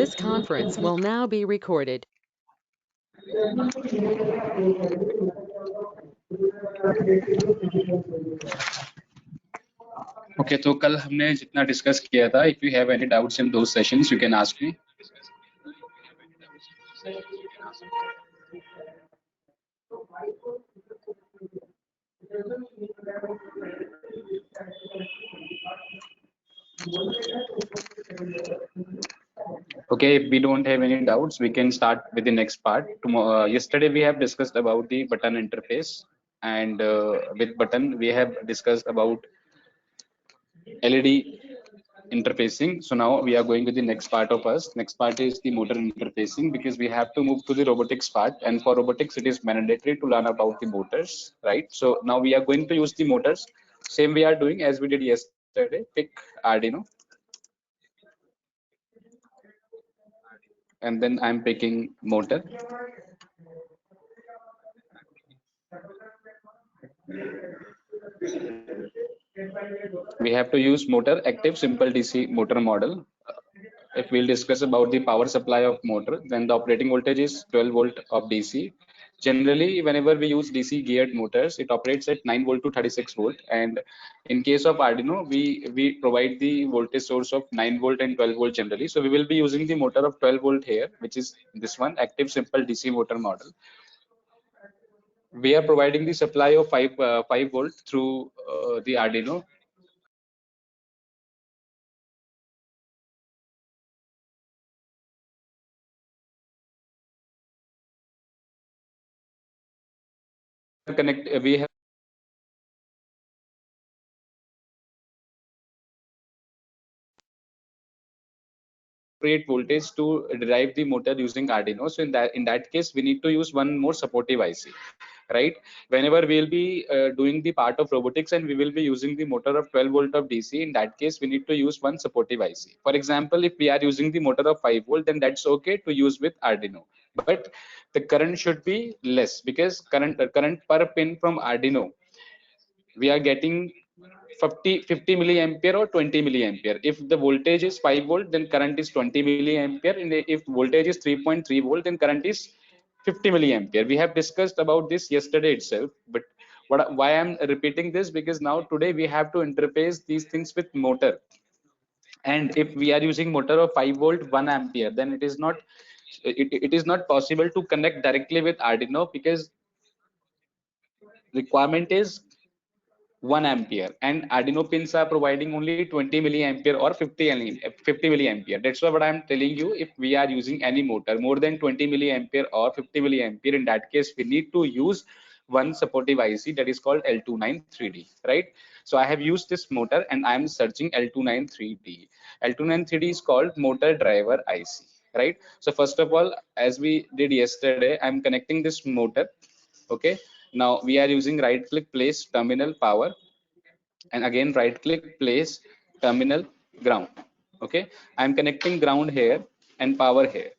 This conference will now be recorded. Okay, तो कल हमने जितना डिस्कस किया था, if you have any doubts in those sessions, you can ask me. Okay, if we don't have any doubts, we can start with the next part. Yesterday we have discussed about the button interface, and with button we have discussed about LED interfacing. So now we are going with the next part of us. Next part is the motor interfacing, because we have to move to the robotics part, and for robotics it is mandatory to learn about the motors, right? So now we are going to use the motors. Same we are doing as we did yesterday. Pick Arduino, and then I'm picking motor. We have to use motor, active simple DC motor model. If we'll discuss about the power supply of motor, then the operating voltage is 12 volt of DC. Generally, whenever we use DC geared motors, it operates at 9 volt to 36 volt. And in case of Arduino, we provide the voltage source of 9 volt and 12 volt generally. So we will be using the motor of 12 volt here, which is this one, active simple DC motor model. We are providing the supply of 5 volt through the Arduino. We have voltage to derive the motor using Arduino. So in that case, we need to use one more supportive IC, right? Whenever we'll be doing the part of robotics and we will be using the motor of 12 volt of DC, in that case, we need to use one supportive IC. For example, if we are using the motor of 5 volt, then that's okay to use with Arduino. But the current should be less, because current per pin from Arduino, we are getting 50 milliampere or 20 milliampere. If the voltage is 5 volt, then current is 20 milliampere, and if voltage is 3.3 volt, then current is 50 milliampere. We have discussed about this yesterday itself, but why I'm repeating this, because now today we have to interface these things with motor. And if we are using motor of 5 volt 1 ampere, then it is not possible to connect directly with Arduino, because requirement is 1 ampere, and Arduino pins are providing only 20 milliampere or 50 milliampere. That's why what I'm telling you, if we are using any motor more than 20 milliampere or 50 milliampere, in that case we need to use one supportive IC, that is called L293D, right? So I have used this motor and I'm searching L293D. L293D is called motor driver IC, right? So first of all, as we did yesterday, I'm connecting this motor. Okay, now we are using right click place terminal power, and again right click place terminal ground. Okay, I'm connecting ground here and power here.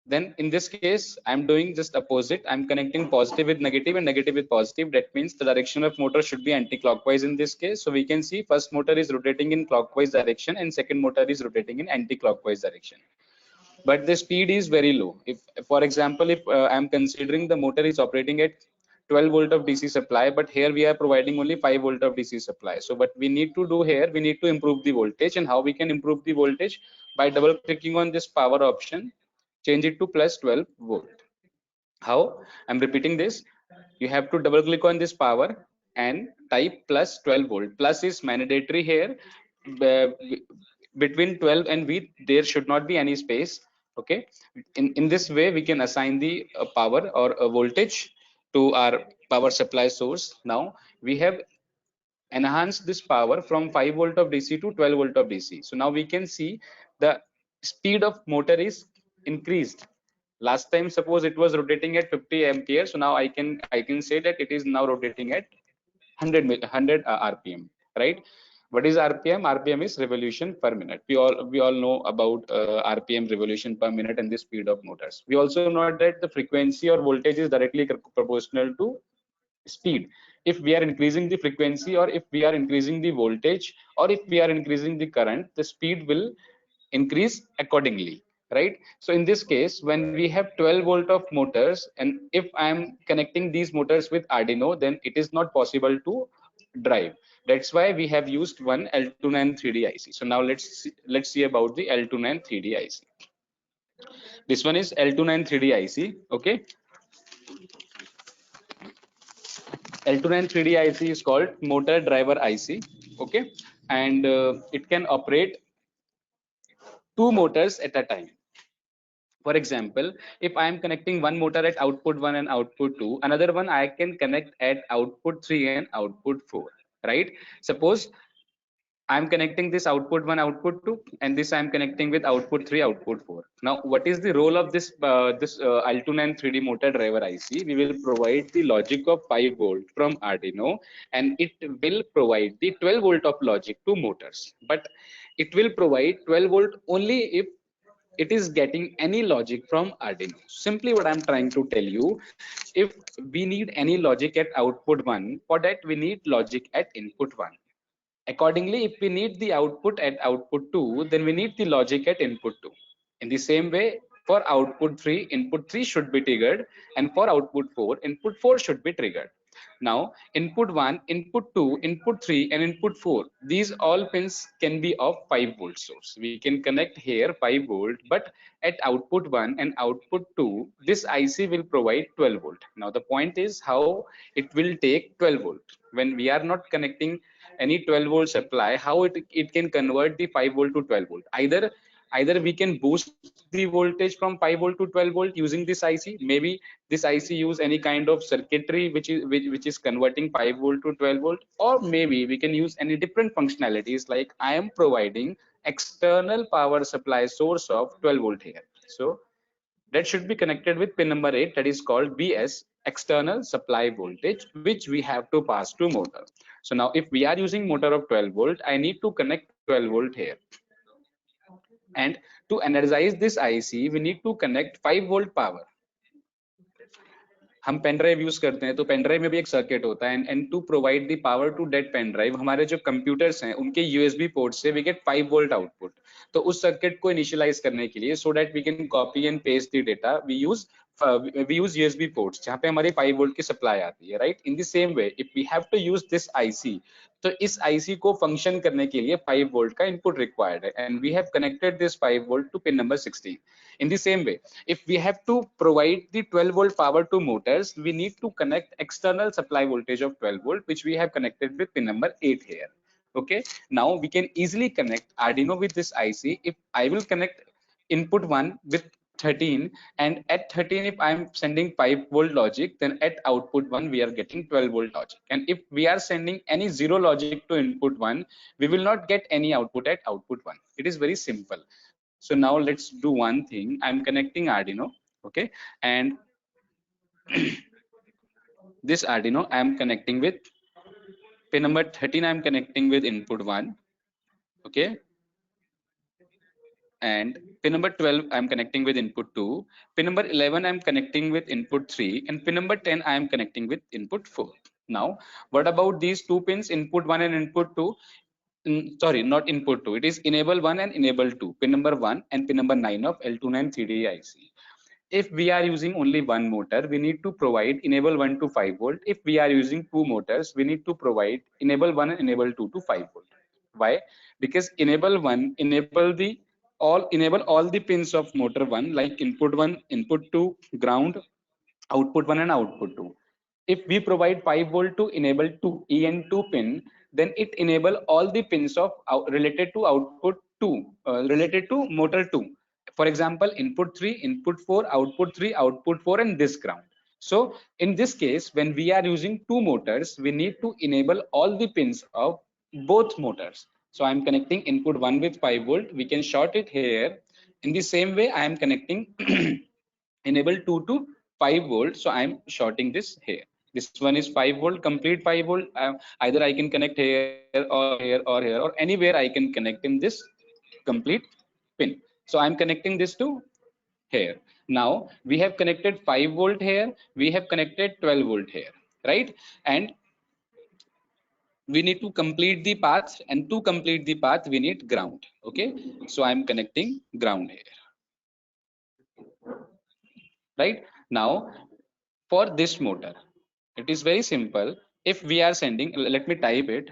Then in this case, I'm doing just opposite. I'm connecting positive with negative and negative with positive. That means the direction of motor should be anti-clockwise in this case. So we can see first motor is rotating in clockwise direction and second motor is rotating in anti-clockwise direction. But the speed is very low. If, for example, if I'm considering the motor is operating at 12 volt of DC supply, but here we are providing only 5 volt of DC supply. So what we need to do here, we need to improve the voltage. And how we can improve the voltage? By double clicking on this power option, change it to plus 12 volt. How? I'm repeating this. You have to double click on this power and type plus 12 volt. Plus is mandatory here. Between 12 and V, there should not be any space. Okay, in this way we can assign the power or voltage to our power supply source. Now we have enhanced this power from 5 volt of DC to 12 volt of DC. So now we can see the speed of motor is increased. Last time, suppose it was rotating at 50 ampere, so now I can say that it is now rotating at 100 RPM, right? What is RPM? RPM is revolution per minute. We all know about RPM, revolution per minute, and the speed of motors. We also know that the frequency or voltage is directly proportional to speed. If we are increasing the frequency, or if we are increasing the voltage, or if we are increasing the current, the speed will increase accordingly. right? So in this case, when we have 12 volt of motors, and if I am connecting these motors with Arduino, then it is not possible to drive. That's why we have used one L293 3D IC. So now let's see about the L293 3D IC. This one is L293 3D IC. Okay, L293 3D IC is called motor driver IC. Okay, and it can operate two motors at a time. For example, if I am connecting one motor at output 1 and output 2, another one I can connect at output 3 and output 4, right? Suppose I'm connecting this output 1, output 2, and this I'm connecting with output 3, output 4. Now, what is the role of this Altoon 3D motor driver IC? We will provide the logic of 5 volt from Arduino, and it will provide the 12 volt of logic to motors. But it will provide 12 volt only if it is getting any logic from Arduino. Simply what I'm trying to tell you, if we need any logic at output 1, for that we need logic at input 1. Accordingly, if we need the output at output 2, then we need the logic at input 2. In the same way, for output 3, input 3 should be triggered, and for output 4, input 4 should be triggered. Now, input 1, input 2, input 3, and input 4, these all pins can be of 5 volt source. We can connect here 5 volt, but at output 1 and output 2, this IC will provide 12 volt. Now, the point is how it will take 12 volt. When we are not connecting any 12 volt supply, how it can convert the 5 volt to 12 volt. Either we can boost the voltage from 5 volt to 12 volt using this IC. Maybe this IC use any kind of circuitry which is converting 5 volt to 12 volt, or maybe we can use any different functionalities, like I am providing external power supply source of 12 volt here. So that should be connected with pin number 8, that is called BS, external supply voltage, which we have to pass to motor. So now if we are using motor of 12 volt, I need to connect 12 volt here, and to energize this IC we need to connect 5 volt power. हम pen drive use करते हैं, तो pen drive में भी एक circuit होता है, and to provide the power to that pen drive, हमारे जो कंप्यूटर्स हैं उनके यूएसबी पोर्ट से वी गेट 5 वोल्ट आउटपुट. तो उस सर्किट को इनिशियलाइज करने के लिए, so that we can copy and paste the data, we use USB ports जहाँ पे हमारी 5 वोल्ट की सप्लाई आती है, right? In the same way if we have to use this IC, तो इस IC को फंक्शन करने के लिए 5 वोल्ट का इनपुट रिक्वायर्ड है, and we have connected this 5 volt to pin number 16. In the same way, if we have to provide the 12 volt power to motors, we need to connect external supply voltage of 12 volt, which we have connected with pin number 8 here. Okay, now we can easily connect Arduino with this IC. If I will connect input 1 with 13, and at 13 if I am sending 5 volt logic, then at output 1 we are getting 12 volt logic, and if we are sending any zero logic to input 1, we will not get any output at output 1. It is very simple. So now let's do one thing. I'm connecting Arduino, okay, and this Arduino I am connecting with pin number 13. I'm connecting with input 1, okay, and pin number 12 I'm connecting with input 2, pin number 11 I'm connecting with input 3, and pin number 10 I am connecting with input 4. Now what about these two pins, input 1 and input 2? Sorry, not input 2, it is enable 1 and enable 2, pin number 1 and pin number 9 of L29 3D IC. If we are using only one motor, we need to provide enable 1 to 5 volt. If we are using two motors, we need to provide enable 1 and enable 2 to 5 volt. Why? Because enable 1 enable all the pins of motor 1, like input 1, input 2, ground, output 1 and output 2. If we provide 5 volt to enable 2 EN2 pin, then it enable all the pins of related to output 2, related to motor 2. For example, input 3, input 4, output 3, output 4, and this ground. So in this case, when we are using two motors, we need to enable all the pins of both motors. So I'm connecting input 1 with 5 volt. We can short it here. In the same way, I am connecting enable 2 to 5 volt. So I'm shorting this here. This one is 5 volt, complete 5 volt. Either I can connect here or here or here, or anywhere I can connect in this complete pin. So I'm connecting this to here. Now we have connected 5 volt here, we have connected 12 volt here, right? And we need to complete the path, and to complete the path we need ground. Okay, so I'm connecting ground here. right? Now for this motor, it is very simple. If we are sending, let me type it.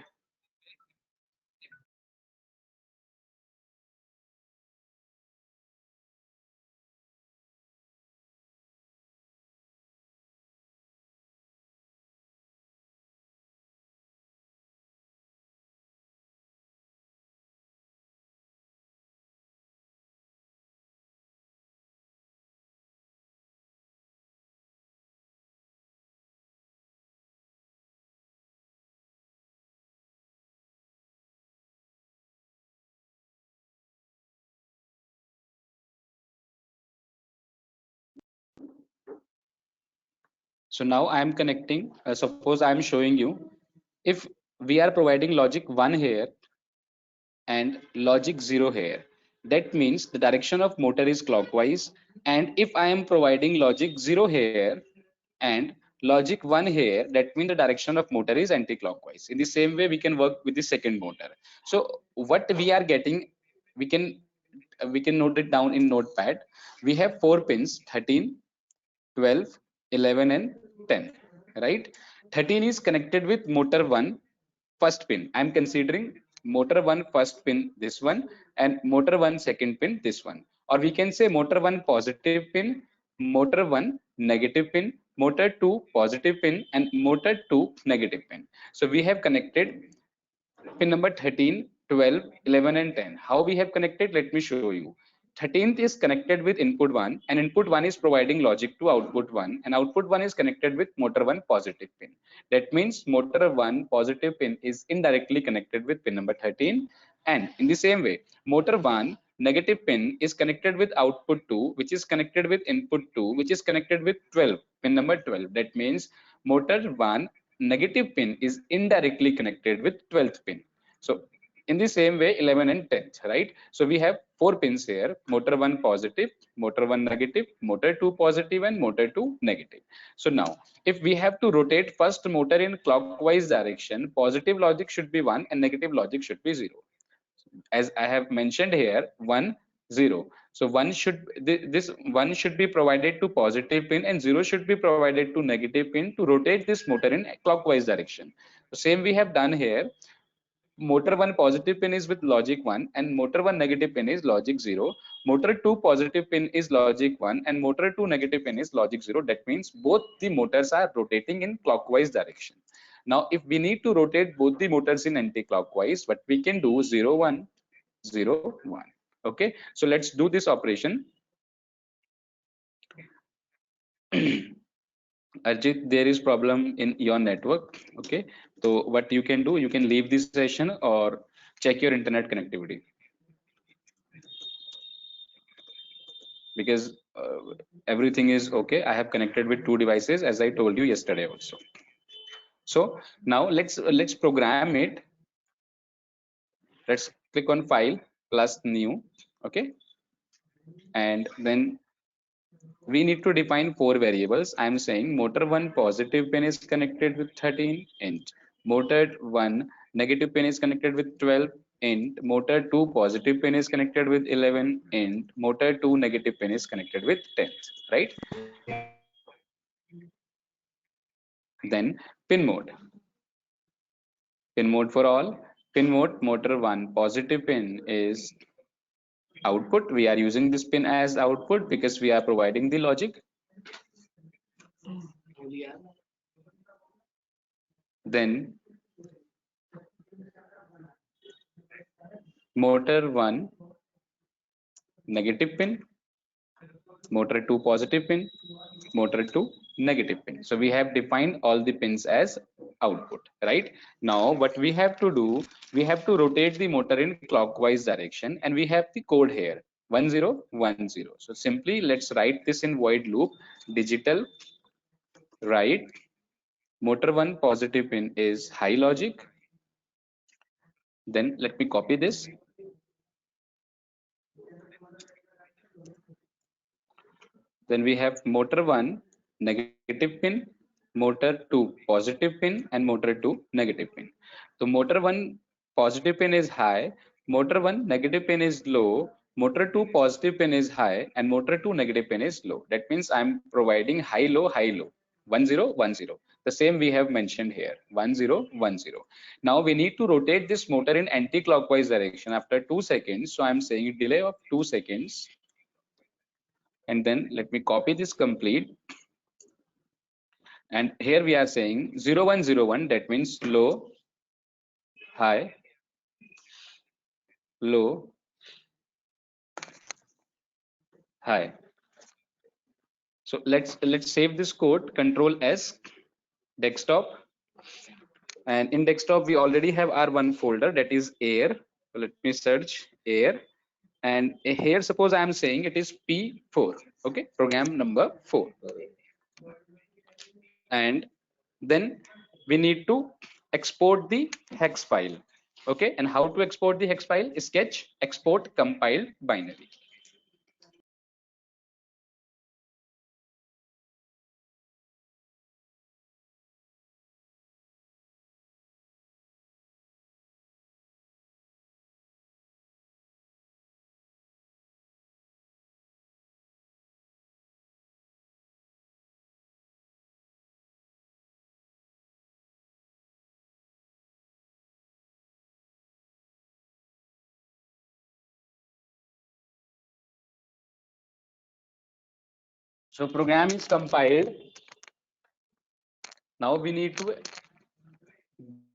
So now I am connecting, suppose I am showing you, if we are providing logic 1 here and logic 0 here, that means the direction of motor is clockwise. And if I am providing logic 0 here and logic 1 here, that means the direction of motor is anti-clockwise. In the same way we can work with the second motor. So what we are getting, we can note it down in notepad. We have 4 pins: 13, 12, 11 and 10, right? 13 is connected with motor 1 first pin. I'm considering motor 1 first pin, this one, and motor 1 second pin, this one. Or we can say motor 1 positive pin, motor 1 negative pin, motor 2 positive pin, and motor 2 negative pin. So we have connected pin number 13, 12, 11 and 10. How we have connected? Let me show you. 13th is connected with input 1, and input 1 is providing logic to output 1, and output 1 is connected with motor 1 positive pin. That means motor 1 positive pin is indirectly connected with pin number 13. And in the same way, motor 1 negative pin is connected with output 2, which is connected with input 2, which is connected with 12, pin number 12. That means motor 1 negative pin is indirectly connected with 12th pin. So in the same way, 11 and 10th, right? So we have 4 pins here: motor 1 positive, motor 1 negative, motor 2 positive, and motor 2 negative. So now if we have to rotate first motor in clockwise direction, positive logic should be 1 and negative logic should be 0. As I have mentioned here, 1, 0. So one should, this 1 should be provided to positive pin and 0 should be provided to negative pin to rotate this motor in clockwise direction. The same we have done here. Motor 1 positive pin is with logic 1 and motor 1 negative pin is logic 0. Motor 2 positive pin is logic 1 and motor 2 negative pin is logic 0. That means both the motors are rotating in clockwise direction. Now if we need to rotate both the motors in anti-clockwise, what we can do: 0, 1, 0, 1. Okay, so let's do this operation. Arjit, there is problem in your network. Okay, so what you can do, you can leave this session or check your internet connectivity, because everything is okay. I have connected with 2 devices as I told you yesterday also. So now let's program it. Let's click on file plus new. Okay, and then we need to define 4 variables. I'm saying motor 1 positive pin is connected with 13 int, motor 1 negative pin is connected with 12 int, motor 2 positive pin is connected with 11 int, motor 2 negative pin is connected with 10, right? Then pin mode for all. Pin mode, motor 1 positive pin is output. We are using this pin as output because we are providing the logic. Then motor 1 negative pin, motor 2 positive pin, motor 2 negative pin. So we have defined all the pins as output, right? Now what we have to do, we have to rotate the motor in clockwise direction, and we have the code here 1010. So simply let's write this in void loop: digital write motor 1 positive pin is high logic. Then let me copy this. Then we have motor 1 negative pin, motor 2 positive pin, and motor 2 negative pin. So motor 1 positive pin is high, motor 1 negative pin is low, motor 2 positive pin is high and motor 2 negative pin is low. That means I'm providing high, low, 1 0 1 0. The same we have mentioned here, 1 0 1 0. Now we need to rotate this motor in anti-clockwise direction after 2 seconds. So I'm saying delay of 2 seconds. And then let me copy this complete. And here we are saying 0 1 0 1. That means low, high, low, high. So let's save this code, Control S, desktop. And in desktop we already have our one folder, that is air. So let me search air, and here suppose I am saying it is P4, okay, program number 4. And then we need to export the hex file, okay. And how to export the hex file? Sketch export compiled binary. So program is compiled. Now we need to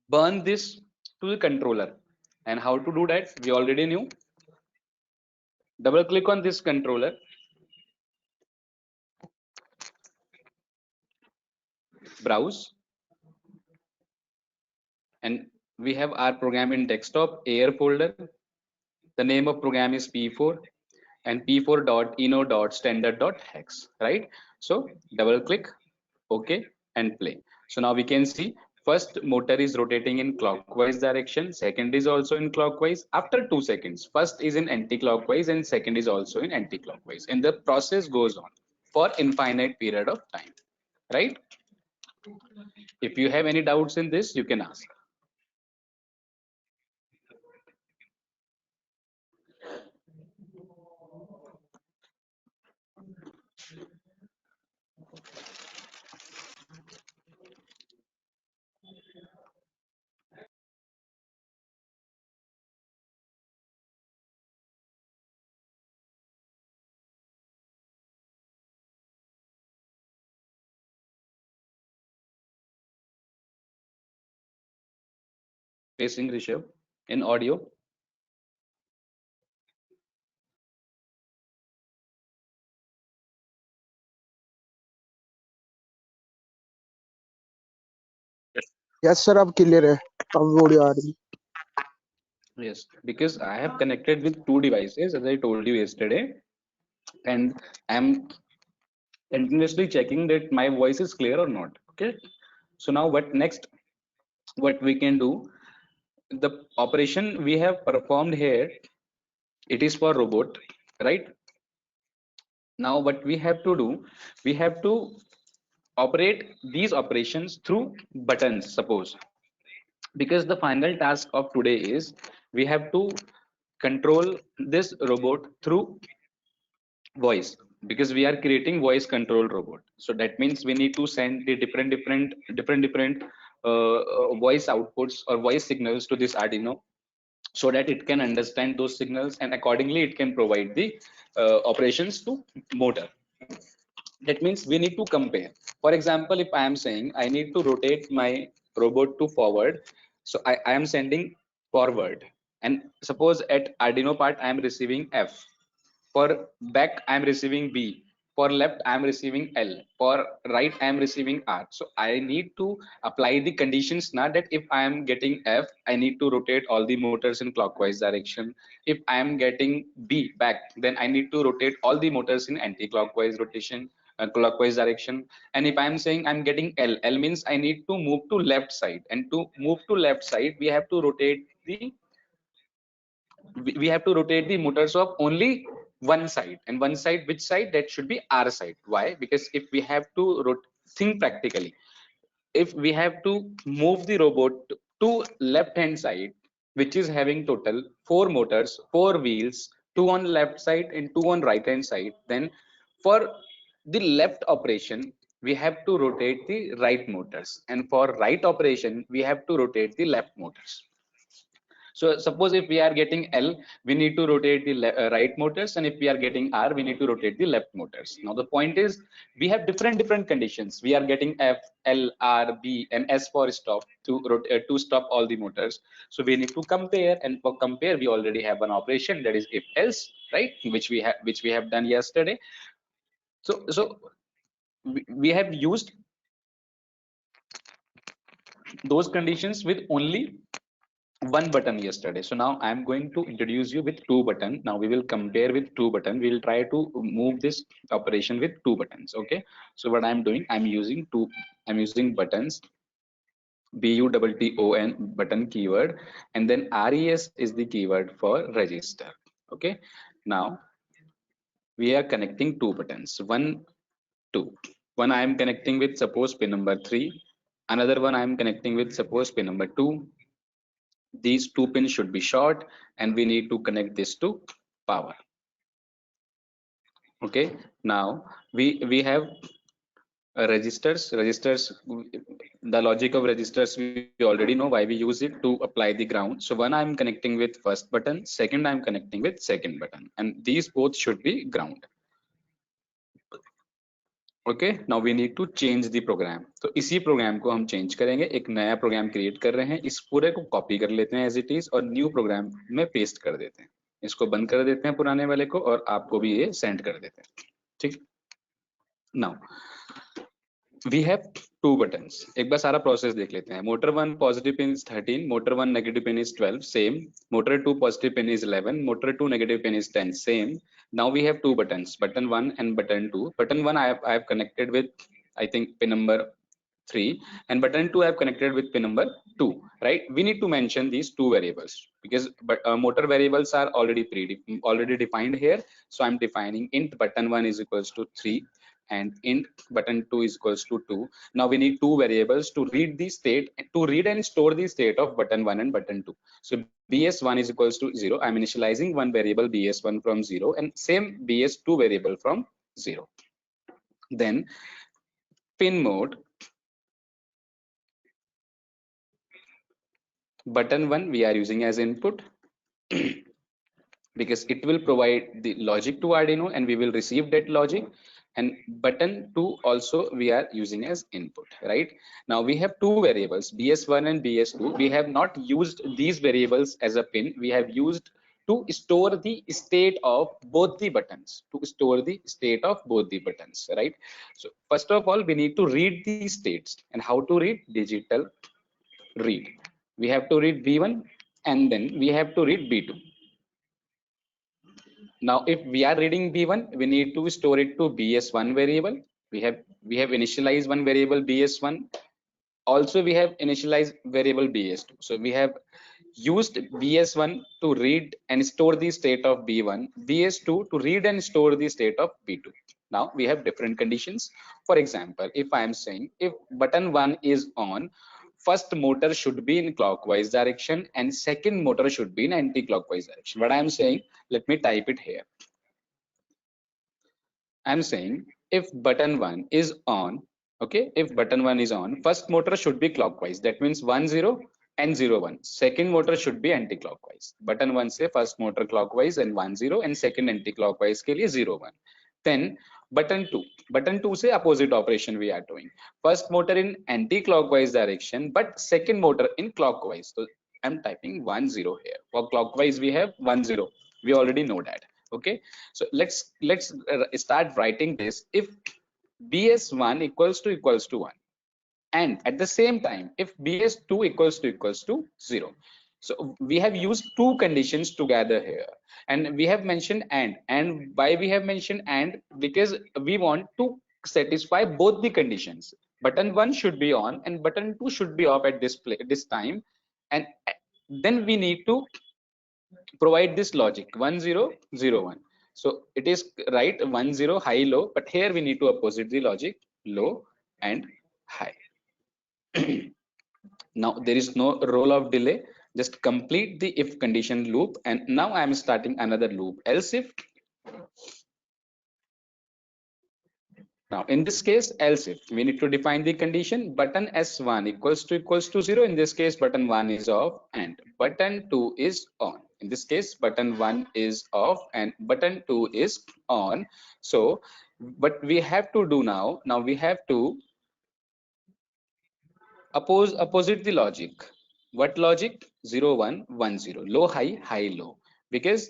burn this to the controller. And how to do that? We already knew. Double click on this controller, browse, and we have our program in desktop air folder. The name of program is P4 and p4.eno.standard.hex, right? So double click, okay, and play. So now we can see first motor is rotating in clockwise direction, second is also in clockwise. After 2 seconds, first is in anti-clockwise and second is also in anti-clockwise, and the process goes on for infinite period of time, right? If you have any doubts in this, you can ask. Facing Rishabh in audio. Yes sir अब clear है अब video आ रही Yes, because I have connected with 2 devices as I told you yesterday, and I'm continuously checking that my voice is clear or not. Okay, so now what next? What we can do? The operation we have performed here, it is for robot, right? Now what we have to do? We have to operate these operations through buttons, suppose, because the final task of today is we have to control this robot through voice, because we are creating voice control robot. So that means we need to send the different voice outputs or voice signals to this Arduino, so that it can understand those signals and accordingly it can provide the operations to motor. That means we need to compare. For example, if I am saying I need to rotate my robot to forward, so I am sending forward, and suppose at Arduino part I am receiving F. For back I am receiving B. For left I am receiving L. For right I am receiving R. So I need to apply the conditions now, that if I am getting F, I need to rotate all the motors in clockwise direction. If I am getting B back, then I need to rotate all the motors in anti-clockwise rotation, clockwise direction. And if I am saying I'm getting L, L means I need to move to left side, and to move to left side we have to rotate the the motors of only one side, and one side, which side? That should be R side. Why? Because if we have to think practically, if we have to move the robot to left hand side, which is having total 4 motors, 4 wheels, 2 on left side and 2 on right hand side, then for the left operation we have to rotate the right motors, and for right operation we have to rotate the left motors. So suppose if we are getting L, we need to rotate the right motors, and if we are getting R, we need to rotate the left motors. Now the point is, we have different conditions. We are getting F, L, R, B, and S for stop to stop all the motors. So we need to compare, and for compare, we already have an operation, that is if else, right? Which we have done yesterday. So we have used those conditions with only one button yesterday. So now I'm going to introduce you with two button. Now we will compare with two button. We'll try to move this operation with two buttons. Okay, so what I'm doing, I'm using buttons, BUTTON button keyword, and then RES is the keyword for register. Okay, now we are connecting two buttons, one I am connecting with suppose pin number 3, another one I am connecting with suppose pin number 2. These two pins should be short, and we need to connect this to power. Okay, now we have registers. The logic of registers we already know, why we use it to apply the ground. So one I'm connecting with first button, second I'm connecting with second button, and these both should be ground. Okay, now we need to change the program. तो इसी programme को हम change करेंगे, एक नया program create कर रहे हैं, इस पूरे को कॉपी कर लेते हैं एज इट इज और न्यू प्रोग्राम में पेस्ट कर देते हैं. इसको बंद कर देते हैं पुराने वाले को, और आपको भी ये सेंड कर देते हैं. ठीक, now we have two buttons. एक बार सारा प्रोसेस देख लेते हैं. Motor 1 positive pin is 13, motor 1 negative pin is 12, same. Motor 2 positive pin is 11, motor 2 negative pin is 10, same. Now we have two buttons, button 1 and button 2. Button 1 I have connected with, I think, pin number 3, and button 2 I have connected with pin number 2, right? We need to mention these two variables because motor variables are already defined here. So I'm defining int button 1 is equals to 3 and int button 2 is equals to 2. Now we need two variables to read the state, to read and store the state of button 1 and button 2. So bs1 is equals to 0. I'm initializing one variable bs1 from 0 and same bs2 variable from 0. Then pin mode button 1 we are using as input because it will provide the logic to Arduino and we will receive that logic. And button 2 also we are using as input. Right now we have two variables bs1 and bs2. We have not used these variables as a pin. We have used to store the state of both the buttons, right? So first of all we need to read these states. And how to read? Digital read. We have to read b1 and then we have to read b2. Now if we are reading b1, we need to store it to bs1 variable. We have initialized one variable bs1. Also we have initialized variable bs2. So we have used bs1 to read and store the state of b1, bs2 to read and store the state of b2. Now we have different conditions. For example, if I am saying if button 1 is on, first motor should be in clockwise direction and second motor should be in anti-clockwise direction. What I am saying, let me type it here. I'm saying if button 1 is on, okay, if button 1 is on, first motor should be clockwise. That means 1 0 and 0 1. Second motor should be anti-clockwise. Button 1 say first motor clockwise and 1 0 and second anti-clockwise ke liye 0 1. Then button 2 say opposite operation we are doing. First motor in anti-clockwise direction but second motor in clockwise. So I'm typing 1 0 here. For clockwise we have 1 0. We already know that. Okay, so let's start writing this. If bs1 equals to 1 and at the same time if bs2 equals to 0. So we have used two conditions together here and we have mentioned and why we have mentioned and because we want to satisfy both the conditions. Button 1 should be on and button 2 should be off at this time, and then we need to provide this logic 1 0 0 1. So it is right 1 0 high low, but here we need to opposite the logic low and high. Now there is no role of delay. just complete the if condition loop, and now I am starting another loop, else if. Now in this case, else if, we need to define the condition button S1 equals to 0. In this case, button 1 is off and button 2 is on. In this case, button 1 is off and button 2 is on. So what we have to do now, we have to opposite the logic. What logic? 0 1 1 0, low high high low, because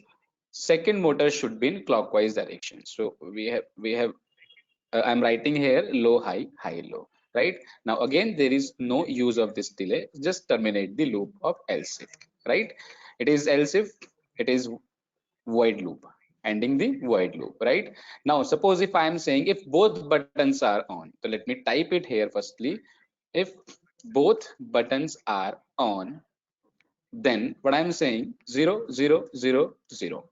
second motor should be in clockwise direction. So we have I'm writing here low high high low. Right now, again, there is no use of this delay, just terminate the loop of else if. Right, it is else if, it is void loop, ending the void loop. Right now, suppose if I am saying if both buttons are on, so let me type it here firstly. If both buttons are on, then what I'm saying 0 0 0 0.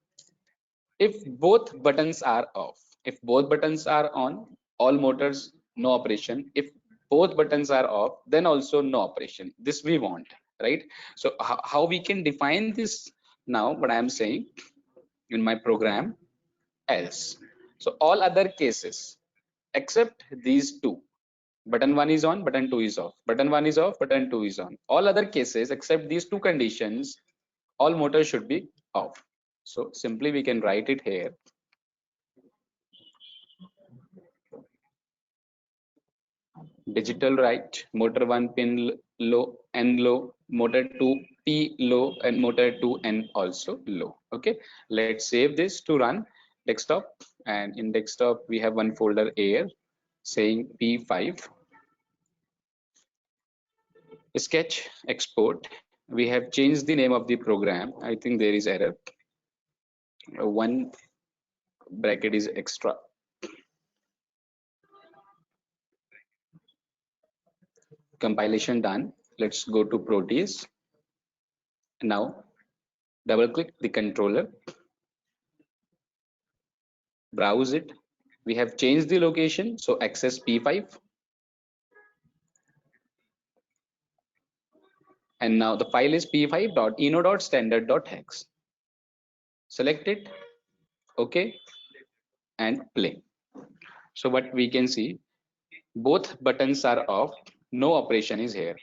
If both buttons are off, if both buttons are on, all motors no operation. If both buttons are off, then also no operation. This we want, right? So how we can define this? Now what I am saying in my program, else. So all other cases except these two, button 1 is on, button 2 is off, button 1 is off, button 2 is on, all other cases except these two conditions, all motors should be off. So simply we can write it here. Digital write, motor 1 pin low, N low, motor 2 P low, and motor 2 N also low. Okay, let's save this to run desktop, and in desktop we have one folder here saying P5. Sketch, export. We have changed the name of the program. I think there is error. One bracket is extra. Compilation done. Let's go to Proteus. Now double click the controller, browse it. We have changed the location, so access P5. And now the file is p5.eno.standard.hex. Select it, okay, and play. So what we can see, both buttons are off, no operation is here.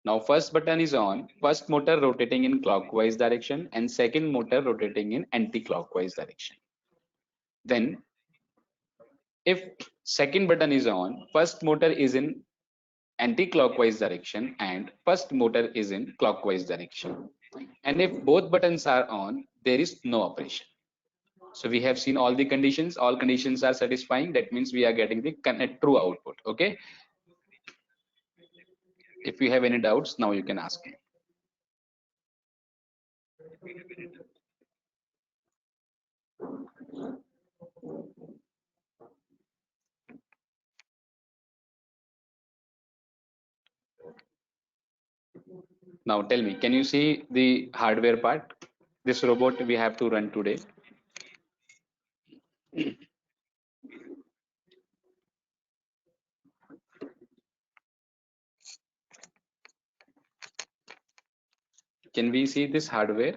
Now first button is on, first motor rotating in clockwise direction and second motor rotating in anti-clockwise direction. Then if second button is on, first motor is in anti-clockwise direction and first motor is in clockwise direction. And if both buttons are on, there is no operation. So we have seen all the conditions, all conditions are satisfying. That means we are getting the true output. Okay. If you have any doubts, now you can ask me. Now tell me, can you see the hardware part? This robot we have to run today. Can we see this hardware?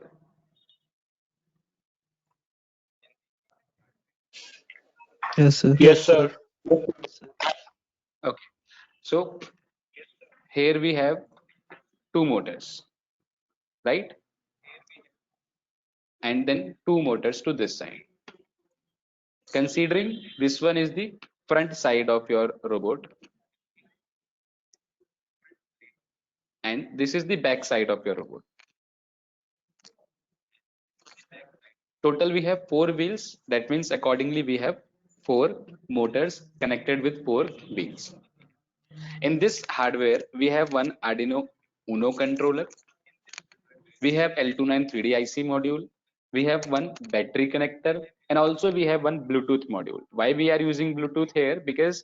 Yes, sir. Yes, sir. Okay. So here we have two motors, right? And then two motors to this side. Considering this one is the front side of your robot and this is the back side of your robot. Total we have 4 wheels. That means accordingly we have 4 motors connected with 4 wheels. In this hardware we have one Arduino Uno controller. We have L29 3D IC module. We have one battery connector and also we have one Bluetooth module. Why we are using Bluetooth here? Because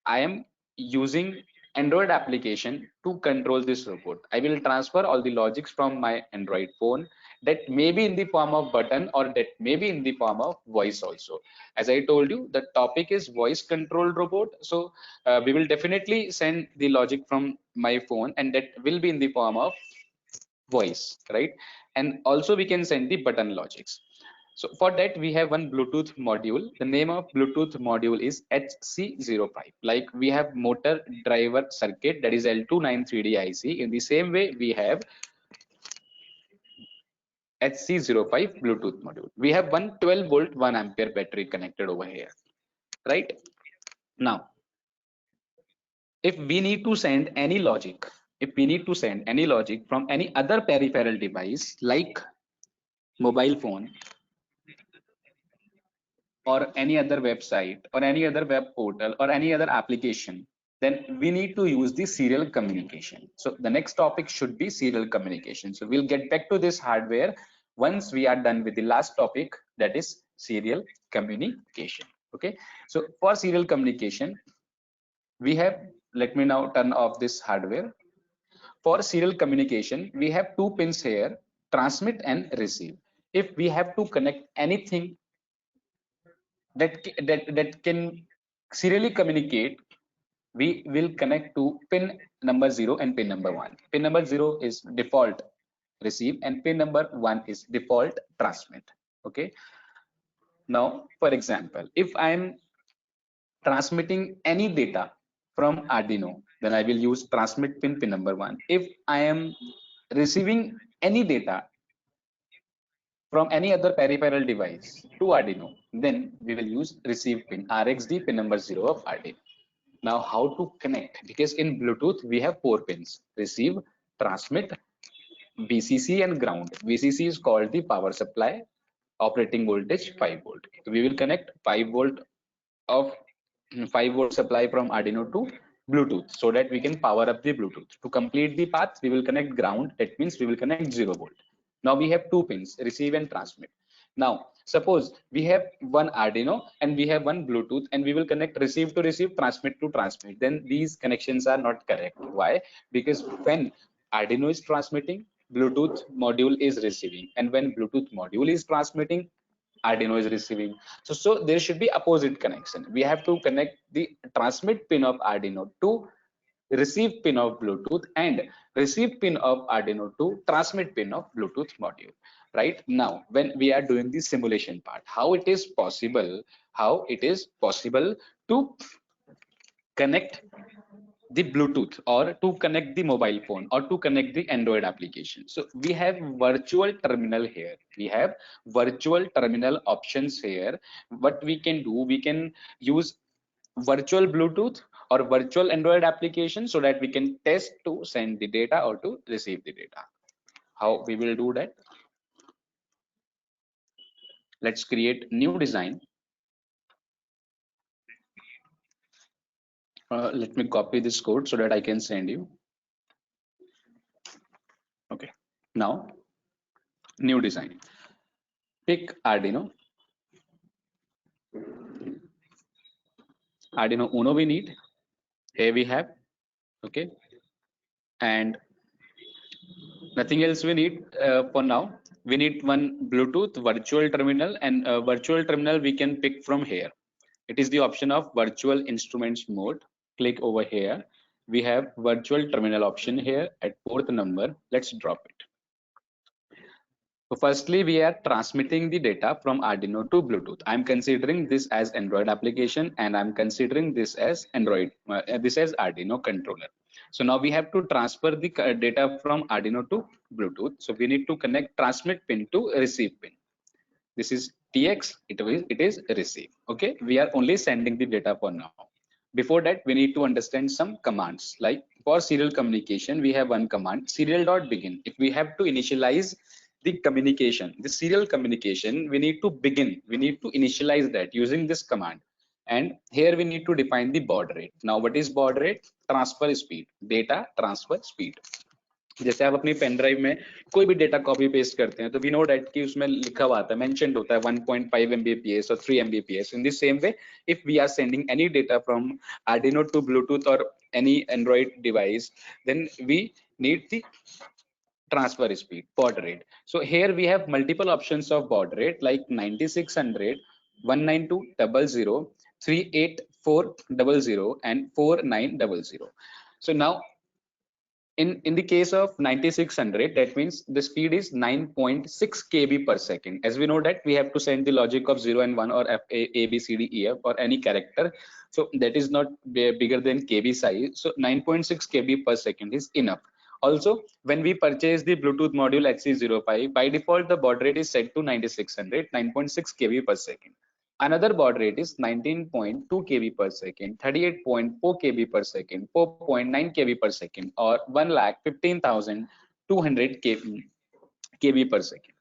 I am using Android application to control this robot. I will transfer all the logics from my Android phone, that may be in the form of button or that may be in the form of voice also. As I told you, the topic is voice controlled robot. So we will definitely send the logic from my phone and that will be in the form of voice, right? And also we can send the button logics. So for that we have one Bluetooth module. The name of Bluetooth module is HC05. Like we have motor driver circuit, that is L293D IC. In the same way we have HC05 Bluetooth module. We have one 12 volt 1 ampere battery connected over here, right? Now if we need to send any logic, from any other peripheral device like mobile phone or any other website or any other web portal or any other application, then we need to use the serial communication. So the next topic should be serial communication. So we'll get back to this hardware once we are done with the last topic, that is serial communication. Okay, so for serial communication we have, let me now turn off this hardware. For serial communication we have two pins here, transmit and receive. If we have to connect anything that can serially communicate, we will connect to pin number 0 and pin number 1. Pin number 0 is default receive and pin number 1 is default transmit. Okay, now for example, if I am transmitting any data from Arduino, then I will use transmit pin number 1. If I am receiving any data from any other peripheral device to Arduino, then we will use receive pin, RxD pin number 0 of Arduino. Now how to connect? Because in Bluetooth we have 4 pins: receive, transmit, VCC and ground. VCC is called the power supply, operating voltage 5 volt. So we will connect 5 volt of 5 volt supply from Arduino to Bluetooth so that we can power up the Bluetooth. To complete the path we will connect ground, that means we will connect 0 volt. Now we have 2 pins, receive and transmit. Now suppose we have one Arduino and we have one Bluetooth and we will connect receive to receive, transmit to transmit. Then these connections are not correct. Why? Because when Arduino is transmitting, Bluetooth module is receiving, and when Bluetooth module is transmitting, Arduino is receiving. So there should be opposite connection. We have to connect the transmit pin of Arduino to receive pin of Bluetooth and receive pin of Arduino to transmit pin of Bluetooth module. Right now, when we are doing the simulation part, how it is possible to connect the Bluetooth or to connect the mobile phone or to connect the Android application. So we have virtual terminal here. We have virtual terminal options here. What we can do, we can use virtual Bluetooth or virtual Android application so that we can test to send the data or to receive the data. How we will do that? Let's create new design. Let me copy this code so that I can send you. Okay, now new design. Pick Arduino Uno we need. Here we have, okay, and nothing else we need for now. We need one Bluetooth virtual terminal, and virtual terminal we can pick from here. It is the option of virtual instruments mode. Click over here. We have virtual terminal option here at 4th number. Let's drop it. So firstly, we are transmitting the data from Arduino to Bluetooth. I'm considering this as Android application, and I'm considering this as this as Arduino controller. So now we have to transfer the data from Arduino to Bluetooth. So we need to connect transmit pin to receive pin. This is TX, it is receive. Okay, we are only sending the data for now. Before that, we need to understand some commands. Like for serial communication, we have one command, serial.begin. If we have to initialize the communication, the serial communication, we need to initialize that using this command. And here we need to define the baud rate. Now what is baud rate? Transfer speed, data transfer speed. जैसे आप अपनी pen drive में कोई भी data copy paste करते हैं तो we know date कि उसमें लिखा हुआ आता है, मेंशन्ड होता है 1.5 Mbps और 3 Mbps. In the same way, if we are sending any data from Arduino to Bluetooth or any Android device, then we need the transfer speed, baud rate. So here we have multiple options of baud rate like 9600, 19200, 38400 and 4900. So now in the case of 9600, that means the speed is 9.6 kb per second. As we know that we have to send the logic of 0 and 1 or F, A B C D E F or any character, so that is not bigger than kb size. So 9.6 kb per second is enough. Also, when we purchase the Bluetooth module HC05, by default the baud rate is set to 9600, 9.6 kb per second. Another baud rate is 19.2 kb per second, 38.4 kb per second, 4.9 kb per second, or 1,15,200 kb per second.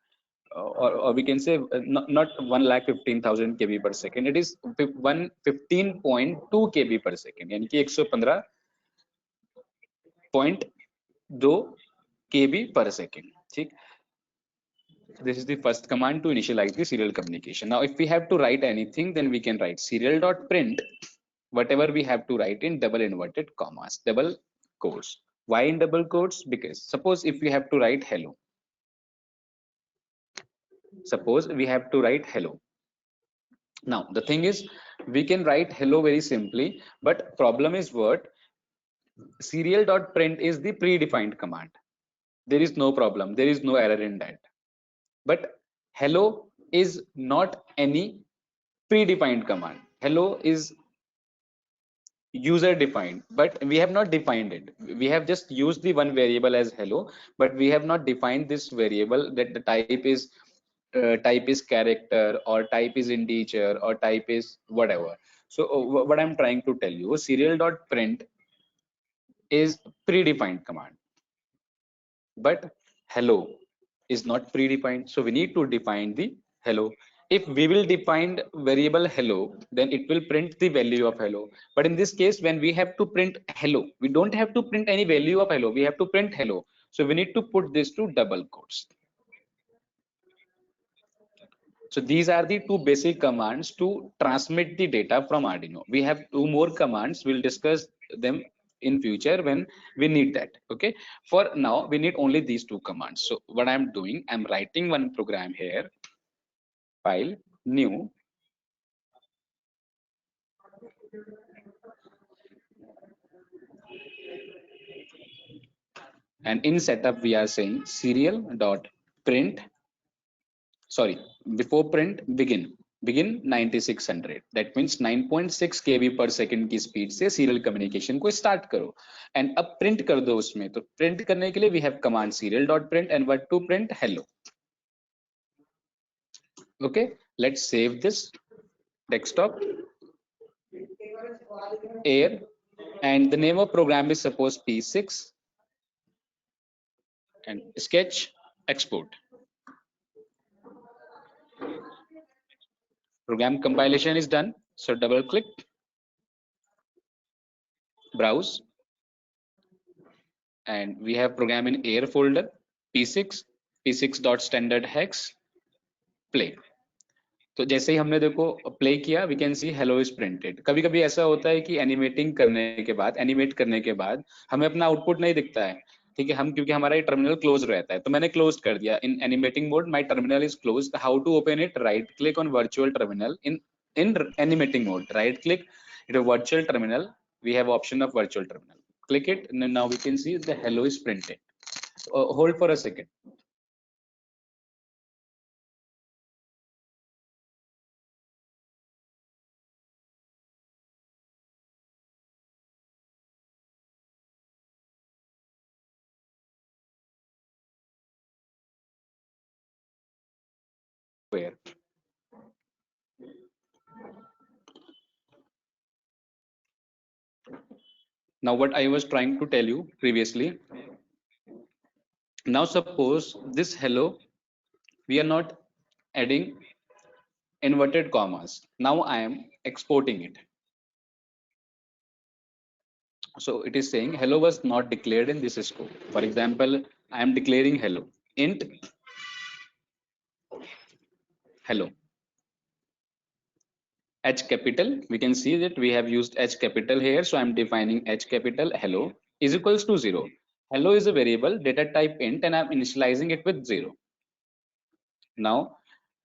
Or we can say not 1,15,000 kb per second. It is 115.2 kb per second. यानी कि 115.2 kb per second. ठीक. This is the first command to initialize the serial communication. Now, if we have to write anything, then we can write serial.print, whatever we have to write in double inverted commas, double quotes. Why in double quotes? Because suppose if we have to write hello, suppose we have to write hello. Now, the thing is, we can write hello very simply, but problem is what? Serial.print is the predefined command. There is no problem. There is no error in that. But hello is not any predefined command. Hello is user defined, but we have not defined it. We have just used the one variable as hello, but we have not defined this variable that the type is character, or type is integer, or type is whatever. So what I'm trying to tell you, serial.print is predefined command, but hello is not predefined, so we need to define the hello. If we will define variable hello, then it will print the value of hello. But in this case, when we have to print hello, we don't have to print any value of hello, we have to print hello. So we need to put this to double quotes. So these are the two basic commands to transmit the data from Arduino. We have two more commands, we'll discuss them in future when we need that. Okay, for now we need only these two commands. So what I'm doing, I'm writing one program here, file new, and in setup we are saying serial.print, sorry, before print begin 9600, that means 9.6 kb per second की speed से serial communication को start करो, and अब print कर दो उसमें. तो print करने के लिए we have command serial.print and what to print hello. Okay, let's save this desktop, air, and the name of program is suppose P6, and sketch, export. Program compilation is done, so double click, browse, and we have program in air folder, p6.standard hex, play. तो जैसे ही हमने देखो play किया, we can see hello is printed. कभी कभी ऐसा होता है कि एनिमेट करने के बाद हमें अपना आउटपुट नहीं दिखता है, ठीक है, हम क्योंकि हमारा ये टर्मिनल क्लोज रहता है, तो मैंने क्लोज कर दिया. In animating mode my terminal is close. How to open it? Right click on virtual terminal. In animating mode, right click it virtual terminal, we have option of virtual terminal, click it, and now we can see the hello is printed. Hold for a second. Where now what I was trying to tell you previously, now suppose this hello we are not adding inverted commas, now I am exporting it. So it is saying hello was not declared in this scope. For example, I am declaring hello int hello H capital. We can see that we have used H capital here, so I'm defining H capital hello is equals to 0. Hello is a variable data type int, and I'm initializing it with 0. Now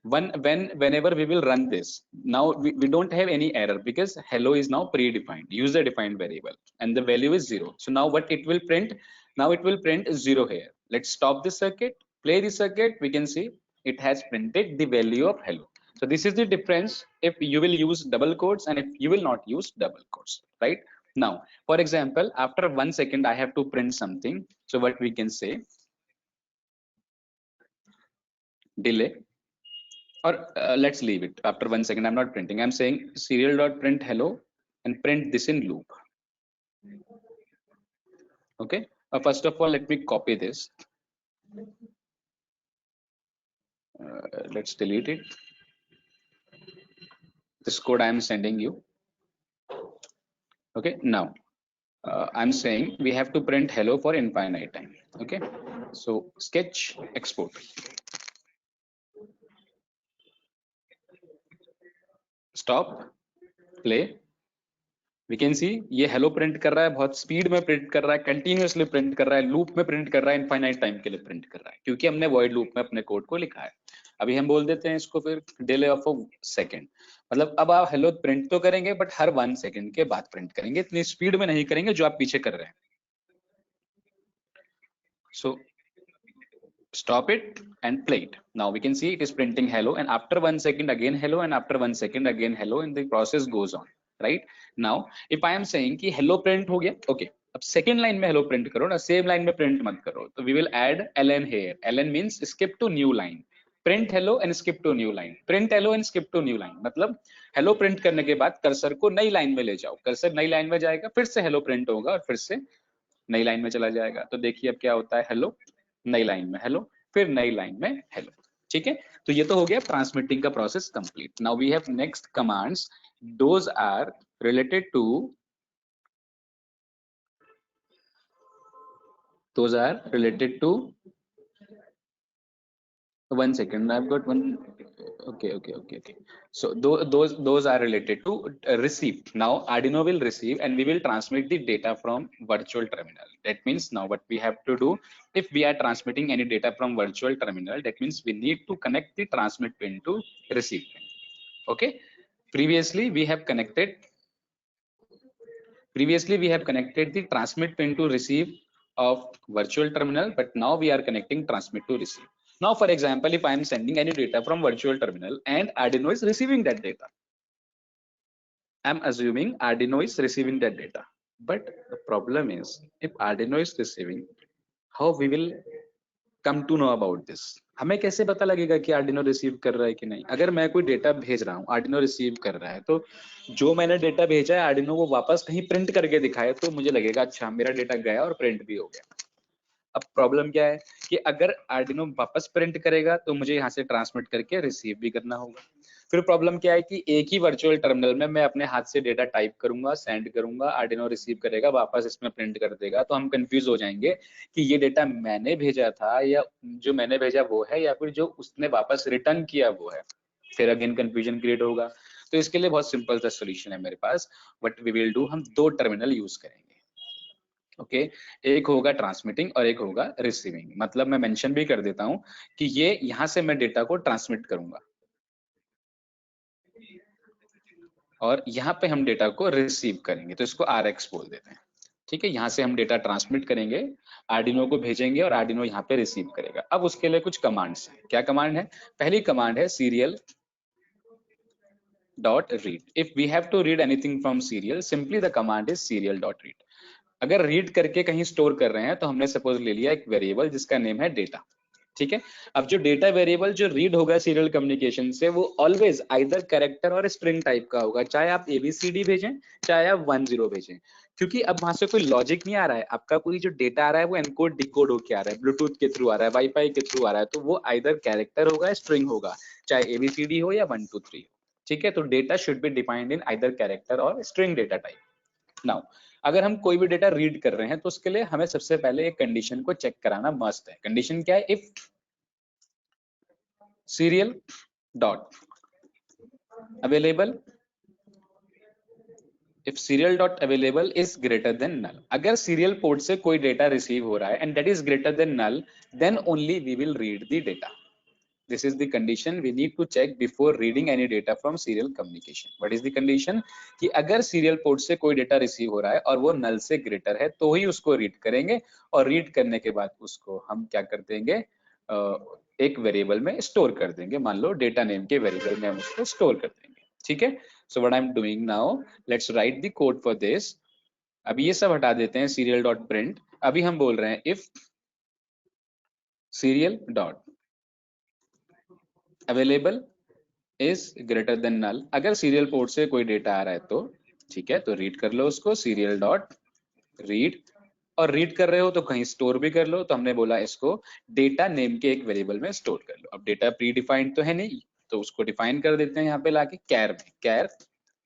whenever we will run this, now we don't have any error because hello is now predefined, user defined variable, and the value is 0. So now what it will print, Now it will print 0 here. Let's stop this circuit, play the circuit. We can see it has printed the value of hello. So this is the difference if you will use double quotes and if you will not use double quotes, right? Now, for example, after 1 second, I have to print something. So what we can say, delay, or let's leave it. After 1 second, I'm not printing. I'm saying serial.print hello and print this in loop. Okay. First of all, let me copy this. Let's delete it. This code I am sending you. Okay. Now, I'm saying we have to print hello for infinite time. Okay. So sketch, export. Stop, play. We can see ये hello print कर रहा है, बहुत speed में print कर रहा है, continuously print कर रहा है, loop में print कर रहा है, infinite time के लिए print कर रहा है, क्योंकि हमने void loop में अपने code को लिखा है. अभी हम बोल देते हैं इसको फिर delay of a second. मतलब अब आप hello print तो करेंगे but हर 1 second के बाद print करेंगे, इतनी speed में नहीं करेंगे जो आप पीछे कर रहे हैं. So stop it and play it. Now we can see it is printing hello and after 1 second again hello and after 1 second again hello and the process goes on. Right now if I am saying कि hello print हो गया, okay, अब second line में hello print करो ना, same line में print मत करो. तो we will add ln here. ln means skip to new line. Print hello and skip to new line. Print hello and skip to new line. मतलब hello print करने के बाद कर्सर को नई लाइन में ले जाओ. कर्सर नई लाइन में जाएगा, फिर से hello print होगा और फिर से नई लाइन में चला जाएगा. तो देखिए अब क्या होता है, hello नई लाइन में हेलो, फिर नई लाइन में हेलो. ठीक है, तो ये तो हो गया ट्रांसमिटिंग का process complete. Now we have next commands. Those are related to 1 second, I've got one. Okay. So those are related to receive. Now Arduino will receive and we will transmit the data from virtual terminal. That means now what we have to do, if we are transmitting any data from virtual terminal, that means we need to connect the transmit pin to receive pin. Okay, previously we have connected the transmit pin to receive of virtual terminal, but now we are connecting transmit to receive. Now, for example, if I am sending any data from virtual terminal and Arduino is receiving that data, I'm assuming Arduino is receiving that data. But the problem is, if Arduino is receiving, how we will come to know about this? हमें कैसे पता लगेगा कि Arduino receive कर रहा है कि नहीं? अगर मैं कोई डेटा भेज रहा हूँ, Arduino रिसीव कर रहा है, तो जो मैंने डेटा भेजा है Arduino वो वापस कहीं प्रिंट करके दिखाए तो मुझे लगेगा अच्छा मेरा डेटा गया और प्रिंट भी हो गया. अब प्रॉब्लम क्या है कि अगर Arduino वापस प्रिंट करेगा तो मुझे यहाँ से ट्रांसमिट करके रिसीव भी करना होगा. फिर प्रॉब्लम क्या है कि एक ही वर्चुअल टर्मिनल में मैं अपने हाथ से डेटा टाइप करूंगा, सेंड करूंगा, Arduino रिसीव करेगा, वापस इसमें प्रिंट कर देगा, तो हम कंफ्यूज हो जाएंगे कि ये डेटा मैंने भेजा था या जो मैंने भेजा वो है या फिर जो उसने वापस रिटर्न किया वो है. फिर अगेन कंफ्यूजन क्रिएट होगा. तो इसके लिए बहुत सिंपल सा सोल्यूशन है मेरे पास. व्हाट वी विल डू, हम 2 टर्मिनल यूज करेंगे. ओके, एक होगा ट्रांसमिटिंग और एक होगा रिसीविंग. मतलब मैं मेंशन भी कर देता हूं कि ये यहां से मैं डेटा को ट्रांसमिट करूंगा और यहाँ पे हम डेटा को रिसीव करेंगे, तो इसको RX बोल देते हैं. ठीक है, यहाँ से हम डेटा ट्रांसमिट करेंगे, Arduino को भेजेंगे और Arduino यहाँ पे रिसीव करेगा. अब उसके लिए कुछ कमांड्स हैं. क्या कमांड है? पहली कमांड है serial dot read. If we have to read anything from serial, simply the command is serial dot read. अगर रीड करके कहीं स्टोर कर रहे हैं तो हमने सपोज ले लिया एक वेरिएबल जिसका नेम है डेटा. ठीक है, अब जो डेटा वेरिएबल जो रीड होगा सीरियल कम्युनिकेशन से वो ऑलवेज आइदर कैरेक्टर और स्ट्रिंग टाइप का होगा, चाहे आप ABCD भेजें चाहे आप 10 भेजें, क्योंकि अब वहां से कोई लॉजिक नहीं आ रहा है. आपका पूरी जो डेटा आ रहा है वो एनकोड डिकोड होके आ रहा है, ब्लूटूथ के थ्रू आ रहा है, वाईफाई के थ्रू आ रहा है, तो वो आइदर कैरेक्टर होगा, स्ट्रिंग होगा, चाहे ABCD हो या 1 2 3. ठीक है, तो data should be defined in either character और स्ट्रिंग डेटा टाइप. नाउ अगर हम कोई भी डेटा रीड कर रहे हैं तो उसके लिए हमें सबसे पहले एक कंडीशन को चेक कराना मस्ट है. कंडीशन क्या है? If serial dot available, if serial dot available is greater than null. अगर सीरियल पोर्ट से कोई डेटा रिसीव हो रहा है and that is greater than null, then only we will read the data. This is the condition we need to check before reading any data from serial communication. What is the condition? कि अगर serial port से कोई data receive हो रहा है और वो null से greater है तो ही उसको read करेंगे, और read करने के बाद उसको हम क्या कर देंगे, एक variable में store कर देंगे. मान लो data name के variable में हम उसको store कर देंगे. ठीक है? So what I'm doing now, let's write the code for this. अभी ये सब हटा देते हैं serial.print. अभी हम बोल रहे हैं if serial dot available is greater than null. अगर सीरियल पोर्ट से कोई डेटा आ रहा है तो ठीक है, तो रीड कर लो उसको सीरियल डॉट रीड, और रीड कर रहे हो तो कहीं स्टोर भी कर लो. तो हमने बोला इसको डेटा नेम के एक वेरिएबल में स्टोर कर लो. अब डेटा प्री डिफाइंड तो है नहीं, तो उसको डिफाइन कर देते हैं यहाँ पे लाके कैर में, कैर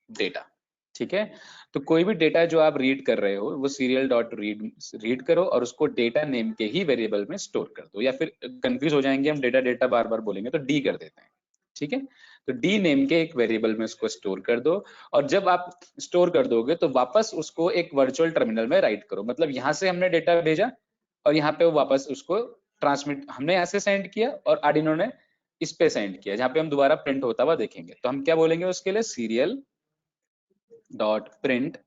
डेटा. ठीक है, तो कोई भी डेटा जो आप रीड कर रहे हो वो सीरियल डॉट रीड करो और उसको डेटा नेम के ही वेरिएबल में स्टोर कर दो. या फिर कंफ्यूज हो जाएंगे हम, डेटा डेटा बार बार बोलेंगे तो डी कर देते हैं. ठीक है, तो डी नेम के एक वेरिएबल में उसको स्टोर कर दो, और जब आप स्टोर कर दोगे तो वापस उसको एक वर्चुअल टर्मिनल में राइट करो. मतलब यहाँ से हमने डेटा भेजा और यहाँ पे वो वापस उसको ट्रांसमिट, हमने यहाँ से सेंड किया और आर्डिनो ने इस पे सेंड किया, जहाँ पे हम दोबारा प्रिंट होता हुआ देखेंगे. तो हम क्या बोलेंगे उसके लिए, सीरियल डॉट प्रिंट,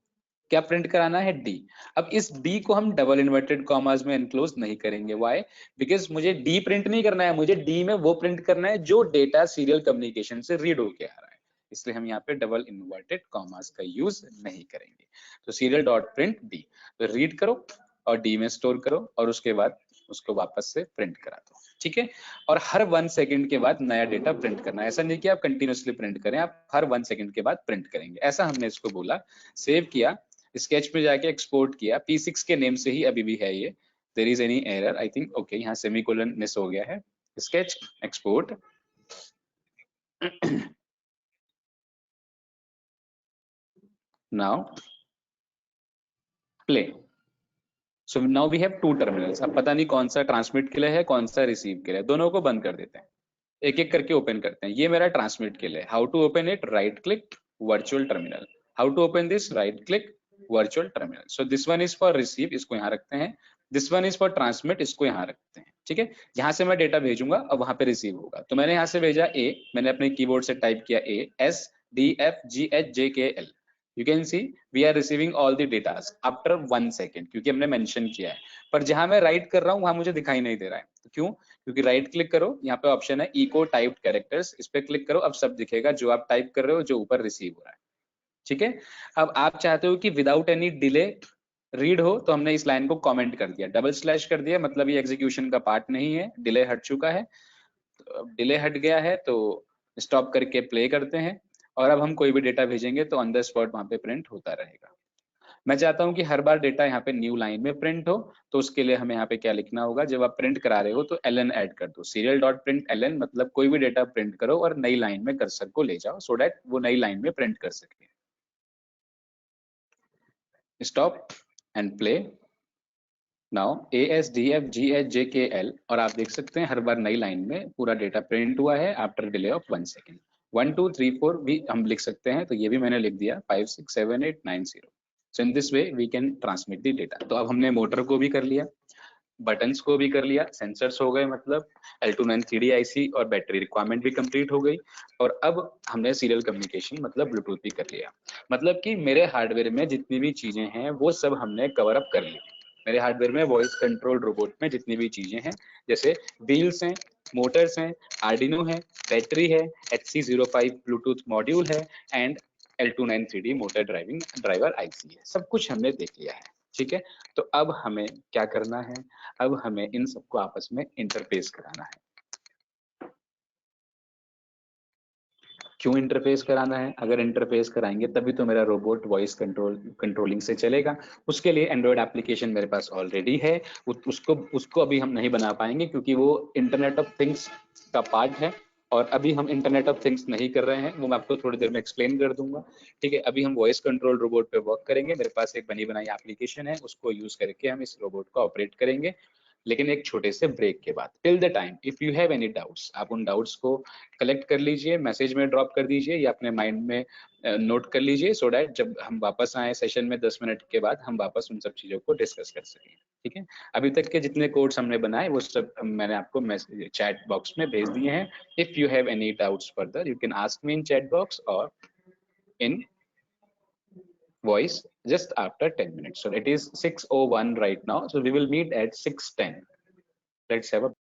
क्या प्रिंट कराना है, डी. अब इस डी को हम डबल इन्वर्टेड कॉमास में एनक्लोज नहीं करेंगे. व्हाई? बिकॉज मुझे डी प्रिंट नहीं करना है, मुझे डी में वो प्रिंट करना है जो डेटा सीरियल कम्युनिकेशन से रीड होके आ रहा है. इसलिए हम यहाँ पे डबल इन्वर्टेड कॉमास का यूज नहीं करेंगे. तो सीरियल डॉट प्रिंट डी, तो रीड करो और डी में स्टोर करो और उसके बाद उसको वापस से प्रिंट करा दो. ठीक है, और हर 1 सेकंड के बाद नया डेटा प्रिंट करना है. ऐसा नहीं कि आप कंटिन्यूसली प्रिंट करें, आप हर 1 सेकंड के बाद प्रिंट करेंगे. ऐसा हमने इसको बोला. सेव किया, स्केच पे जाके एक्सपोर्ट किया, P6 के नेम से ही अभी भी है ये. There is any error I think, okay यहाँ सेमीकोलन मिस हो गया है. Sketch export, now play. So now we have 2 terminals. अब पता नहीं कौन सा ट्रांसमिट के लिए है कौन सा रिसीव के लिए, दोनों को बंद कर देते हैं, एक एक करके ओपन करते हैं. ये मेरा ट्रांसमिट के लिए. How to open it, right click virtual terminal. How to open this, right click virtual terminal. So this one is for receive, इसको यहाँ रखते हैं. This one is for transmit, इसको यहाँ रखते हैं. ठीक है, यहाँ से मैं डेटा भेजूंगा और वहां पे रिसीव होगा. तो मैंने यहाँ से भेजा ए, मैंने अपने कीबोर्ड से टाइप किया A S D F G H J K L. You can see we are receiving all the datas after 1 second, क्योंकि हमने मेंशन किया है. पर जहां मैं राइट कर रहा हूँ वहां मुझे दिखाई नहीं दे रहा है. तो क्यों? क्योंकि राइट क्लिक करो, यहाँ पे ऑप्शन है इको टाइप्ड कैरेक्टर्स, इस पे क्लिक करो. अब सब दिखेगा जो आप टाइप कर रहे हो, जो ऊपर रिसीव हो रहा है. ठीक है, अब आप चाहते हो कि विदाउट एनी डिले रीड हो, तो हमने इस लाइन को कमेंट कर दिया, डबल स्लैश कर दिया. मतलब ये एग्जीक्यूशन का पार्ट नहीं है, डिले हट चुका है. तो अब डिले हट गया है तो स्टॉप करके प्ले करते हैं, और अब हम कोई भी डेटा भेजेंगे तो ऑन द स्पॉट वहां पे प्रिंट होता रहेगा. मैं चाहता हूं कि हर बार डेटा यहाँ पे न्यू लाइन में प्रिंट हो, तो उसके लिए हमें यहाँ पे क्या लिखना होगा, जब आप प्रिंट करा रहे हो तो ln ऐड कर दो. सीरियल डॉट प्रिंट ln, मतलब कोई भी डेटा प्रिंट करो और नई लाइन में कर्सर को ले जाओ, सो दैट वो नई लाइन में प्रिंट कर सके. Stop and play. Now ASDFGHJKL, और आप देख सकते हैं हर बार नई लाइन में पूरा डेटा प्रिंट हुआ है आफ्टर डिले ऑफ 1 सेकेंड. 1 2 3 4 भी हम लिख सकते हैं, तो ये भी मैंने लिख दिया 5 6 7 8 9 0. So in this way we can transmit the data. तो अब हमने मोटर को भी कर लिया, बटन्स को भी कर लिया, सेंसर्स हो गए, मतलब L29 3D IC और बैटरी रिक्वायरमेंट भी कंप्लीट हो गई, और अब हमने सीरियल कम्युनिकेशन मतलब ब्लूटूथ भी कर लिया. मतलब कि मेरे हार्डवेयर में जितनी भी चीजें हैं वो सब हमने कवर अप कर ली. मेरे हार्डवेयर में वॉइस कंट्रोल रोबोट में जितनी भी चीजें हैं, जैसे व्हील्स हैं, मोटर्स हैं, आर्डिनो है, बैटरी है, HC05 ब्लूटूथ मॉड्यूल है, and L29 3D motor driver IC है. सब कुछ हमने देख लिया है. ठीक है, तो अब हमें क्या करना है, अब हमें इन सबको आपस में इंटरफेस कराना है. क्यों इंटरफेस कराना है? अगर इंटरफेस कराएंगे तभी तो मेरा रोबोट वॉइस कंट्रोलिंग से चलेगा. उसके लिए एंड्रॉइड एप्लीकेशन मेरे पास ऑलरेडी है, उसको अभी हम नहीं बना पाएंगे क्योंकि वो इंटरनेट ऑफ थिंग्स का पार्ट है, और अभी हम इंटरनेट ऑफ थिंग्स नहीं कर रहे हैं. वो मैं आपको थोड़ी देर में एक्सप्लेन कर दूंगा. ठीक है, अभी हम वॉइस कंट्रोल रोबोट पे वर्क करेंगे. मेरे पास एक बनी बनाई एप्लीकेशन है, उसको यूज करके हम इस रोबोट को ऑपरेट करेंगे. लेकिन एक छोटे से ब्रेक के बाद। Till the time if you have any doubts, आप उन डाउट्स को कलेक्ट कर लीजिए, मैसेज में ड्रॉप कर दीजिए या अपने माइंड में नोट कर लीजिए, सो डैट जब हम वापस आए सेशन में 10 मिनट के बाद हम वापस उन सब चीजों को डिस्कस कर सकें। ठीक है, अभी तक के जितने कोड्स हमने बनाए वो सब मैंने आपको चैट बॉक्स में भेज दिए हैं। If you have any doubts further you can ask me in chat box और in voice just after 10 minutes. So it is 6:01 right now, so we will meet at 6:10. Let's have a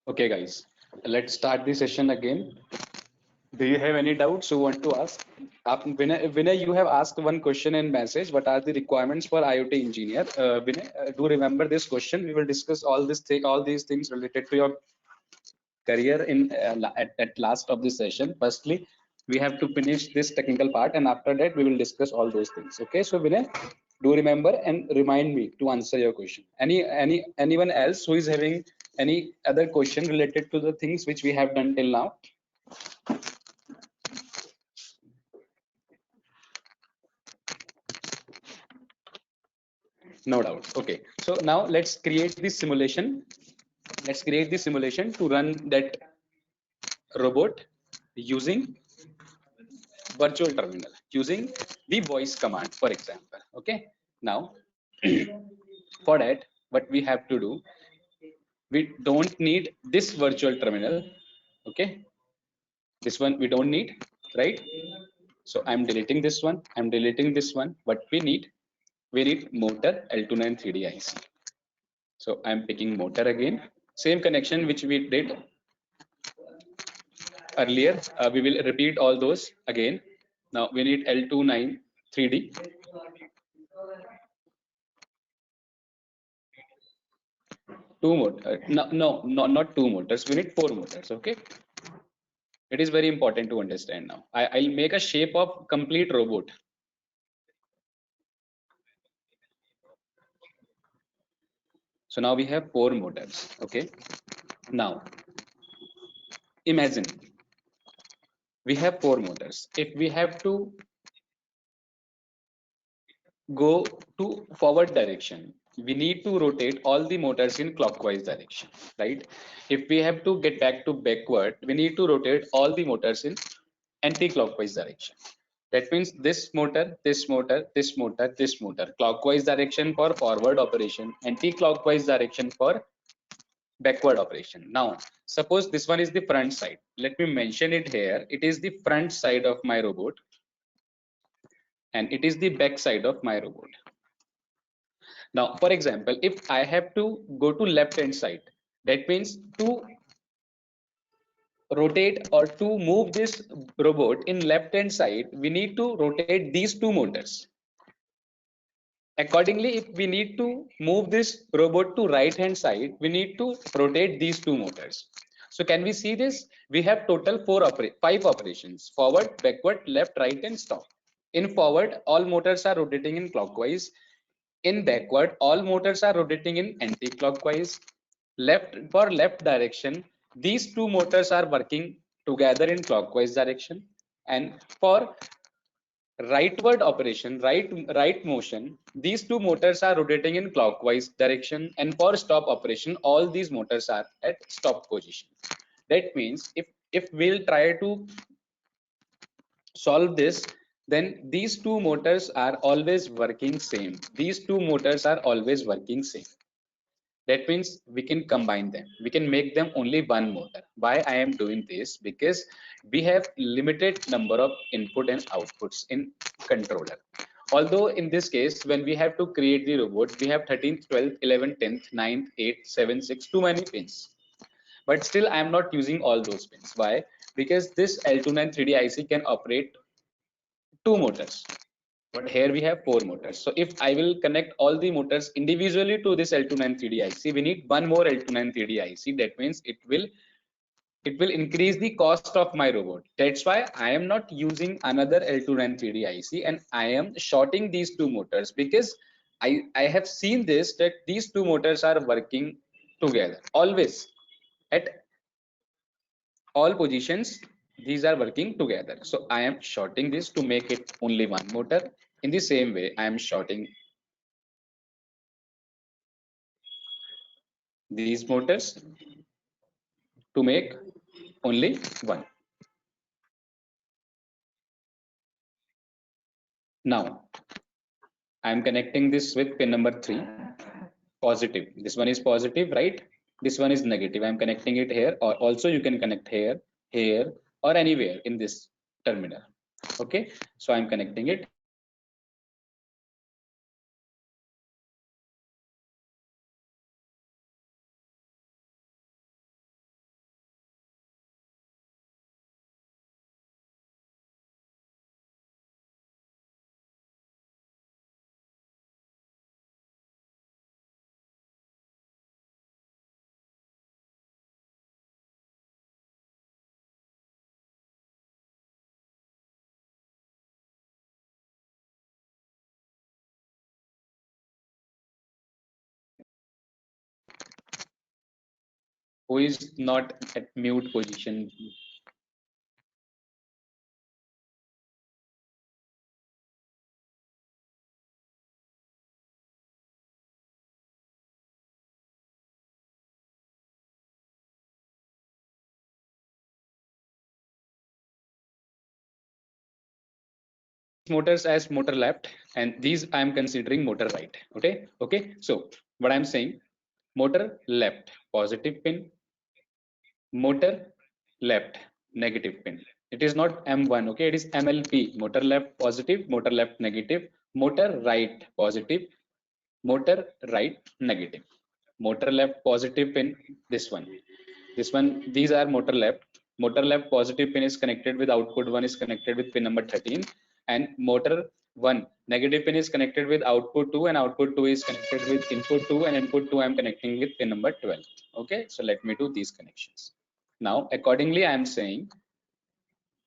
Okay, guys, let's start the session again. Do you have any doubts you want to ask? Vinay, you have asked one question in message. What are the requirements for IoT engineer? Vinay, do remember this question? We will discuss all these things related to your career in at last of this session. Firstly, we have to finish this technical part, and after that, we will discuss all those things. Okay, so Vinay, do remember and remind me to answer your question. Anyone else who is having any other question related to the things which we have done till now? No doubt. Okay, so now let's create this simulation. Let's create this simulation to run that robot using virtual terminal, using the voice command, for example. Okay, now for that, what we have to do, we don't need this virtual terminal. Okay, this one we don't need, right? So I'm deleting this one. I'm deleting this one. What we need motor L293D IC. So I'm picking motor again. Same connection which we did earlier. We will repeat all those again. Now we need L293D. Two motors. No, not two motors. We need four motors. Okay. It is very important to understand now. I'll make a shape of complete robot. So now we have four motors. Okay. Now imagine we have four motors. If we have to go to forward direction, we need to rotate all the motors in clockwise direction, right? If we have to get back to backward, we need to rotate all the motors in anti-clockwise direction. That means this motor, this motor, this motor, this motor, clockwise direction for forward operation, anti-clockwise direction for backward operation. Now suppose this one is the front side. Let me mention it here. It is the front side of my robot and it is the back side of my robot. Now, for example, if I have to go to left hand side, that means to rotate or to move this robot in left hand side, we need to rotate these two motors. Accordingly, if we need to move this robot to right hand side, we need to rotate these two motors. So can we see this? We have total five operations: forward, backward, left, right, and stop. In forward, all motors are rotating in clockwise. In backward, all motors are rotating in anti-clockwise. Left, for left direction, these two motors are working together in clockwise direction. And for rightward operation, right motion, these two motors are rotating in clockwise direction. And for stop operation, all these motors are at stop position. That means if we'll try to solve this, then these two motors are always working same. These two motors are always working same. That means we can combine them. We can make them only one motor. Why I am doing this? Because we have limited number of input and outputs in controller. Although in this case, when we have to create the robot, we have 13th, 12th, 11th, 10th, 9th, 8th, 7th, 6, too many pins. But still, I am not using all those pins. Why? Because this L293D IC can operate two motors, but here we have four motors. So if I will connect all the motors individually to this L293D IC, we need one more L293D IC. That means it will increase the cost of my robot. That's why I am not using another L293D IC and I am shorting these two motors, because I have seen this, that these two motors are working together always at all positions. These are working together. So I am shorting this to make it only one motor. In the same way, I am shorting these motors to make only one. Now I am connecting this with pin number 3, positive. This one is positive, right? This one is negative. I am connecting it here, or also you can connect here, here, or anywhere in this terminal. Okay, so I'm connecting it. Who is not at mute position? Motors as motor left, and these I am considering motor right. Okay. So what I'm saying, motor left positive pin, motor left negative pin. It is not M1. Okay, it is MLP. Motor left positive, motor left negative, motor right positive, motor right negative. Motor left positive pin, this one. These are motor left. Motor left positive pin is connected with output 1 is connected with pin number 13, and motor 1 negative pin is connected with output 2, and output 2 is connected with input 2, and input 2 I am connecting with pin number 12. Okay, so let me do these connections. Now accordingly I am saying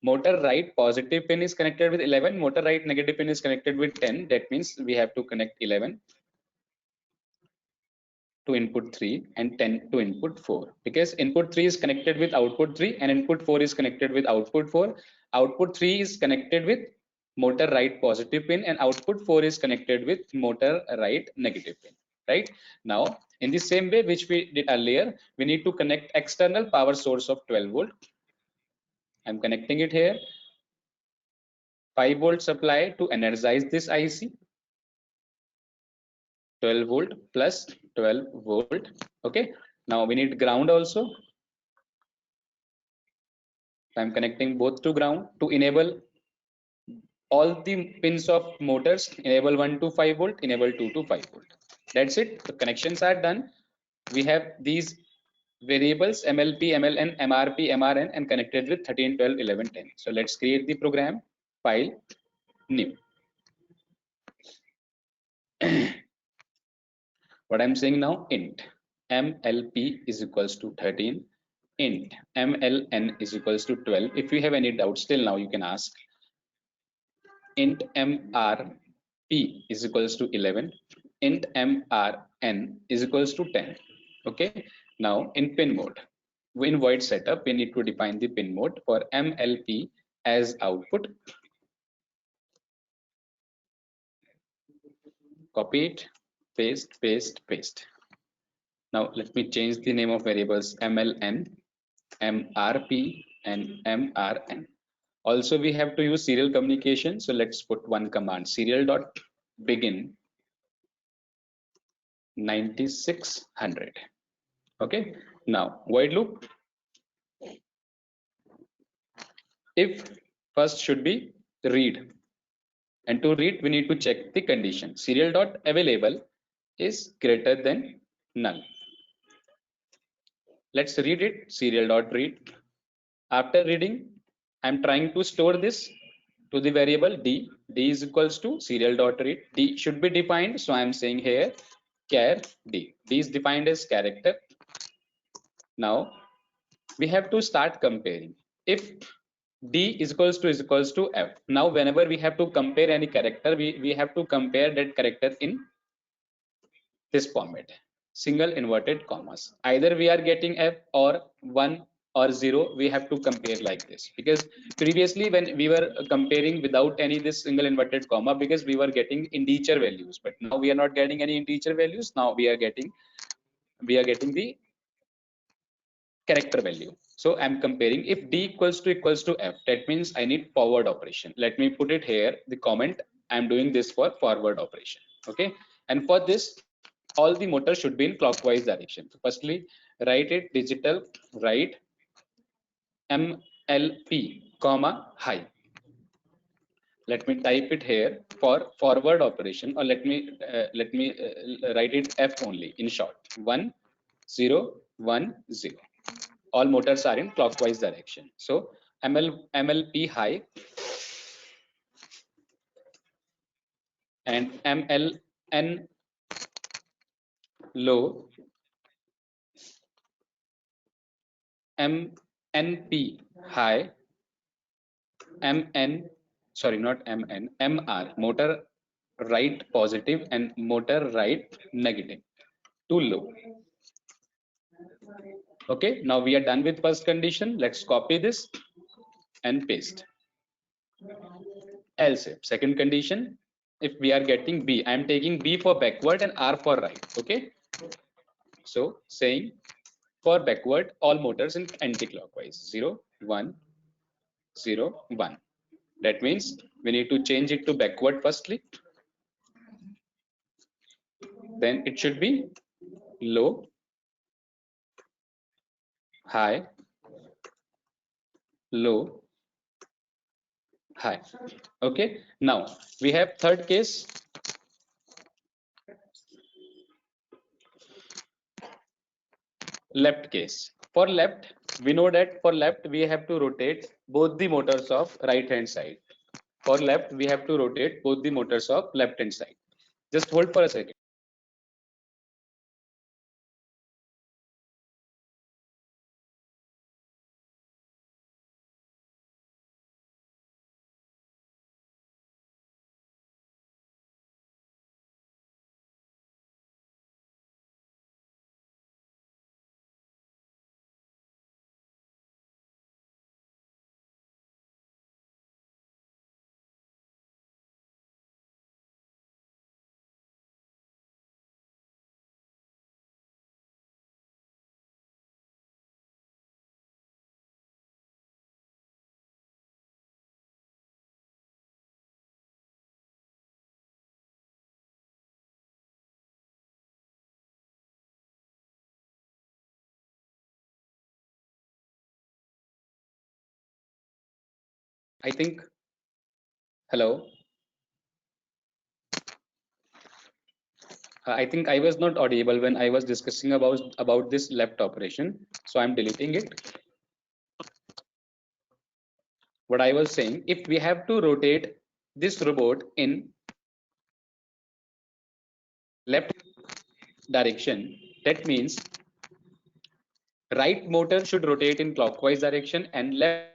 motor right positive pin is connected with 11, motor right negative pin is connected with 10. That means we have to connect 11 to input 3 and 10 to input 4, because input 3 is connected with output 3 and input 4 is connected with output 4. Output 3 is connected with motor right positive pin and output 4 is connected with motor right negative pin. Right now, in the same way which we did earlier, we need to connect external power source of 12 volt. I'm connecting it here. 5 volt supply to energize this IC, 12 volt plus 12 volt. Okay, now we need ground also. I'm connecting both to ground to enable all the pins of motors, enable 1 to 5 volt, enable 2 to 5 volt. That's it. The connections are done. We have these variables MLP, MLN, MRP, MRN and connected with 13, 12, 11, 10. So let's create the program. File, new. What I'm saying now, int MLP is equals to 13, int MLN is equals to 12. If you have any doubts till now, you can ask. Int MRP is equals to 11, int MRN is equals to 10. Okay, now in pin mode, in void setup, we need to define the pin mode for MLP as output. Copy it, paste, paste, paste. Now let me change the name of variables MLN, MRP and MRN. Also, we have to use serial communication. So let's put one command, serial dot begin 9600. Okay, now void loop. If first should be read, and to read we need to check the condition. Serial dot available is greater than null. Let's read it. Serial dot read. After reading, I'm trying to store this to the variable d. D is equals to serial dot read. D should be defined, so I'm saying here char d. D is defined as character. Now we have to start comparing. If d is equals to f, now whenever we have to compare any character, we have to compare that character in this format, single inverted commas. Either we are getting f or 1 or 0, we have to compare like this, because previously when we were comparing without any this single inverted comma, because we were getting integer values, but now we are not getting any integer values. Now we are getting the character value. So I'm comparing. If d equals to f, that means I need forward operation. Let me put it here, the comment. I'm doing this for forward operation. Okay, and for this all the motors should be in clockwise direction. So firstly, write it digital write MLP comma high. Let me type it here for forward operation, or let me write it F only in short. 1 0 1 0. All motors are in clockwise direction. So MLP high and MLN low, MNP high, MN, sorry, not MN, MR, motor right positive and motor right negative, to low. Okay, now we are done with first condition. Let's copy this and paste. Else if second condition, if we are getting B, I am taking B for backward and R for right. Okay, so saying for backward all motors in anti-clockwise 0 1 0 1. That means we need to change it to backward firstly, then it should be low, high, low, high. Okay, now we have third case. Left case. For left, we know that for left we have to rotate both the motors of right hand side. For left we have to rotate both the motors of left hand side. Just hold for a second. I think, hello. I think I was not audible when I was discussing about this left operation. So I'm deleting it. What I was saying, if we have to rotate this robot in left direction, that means right motor should rotate in clockwise direction and left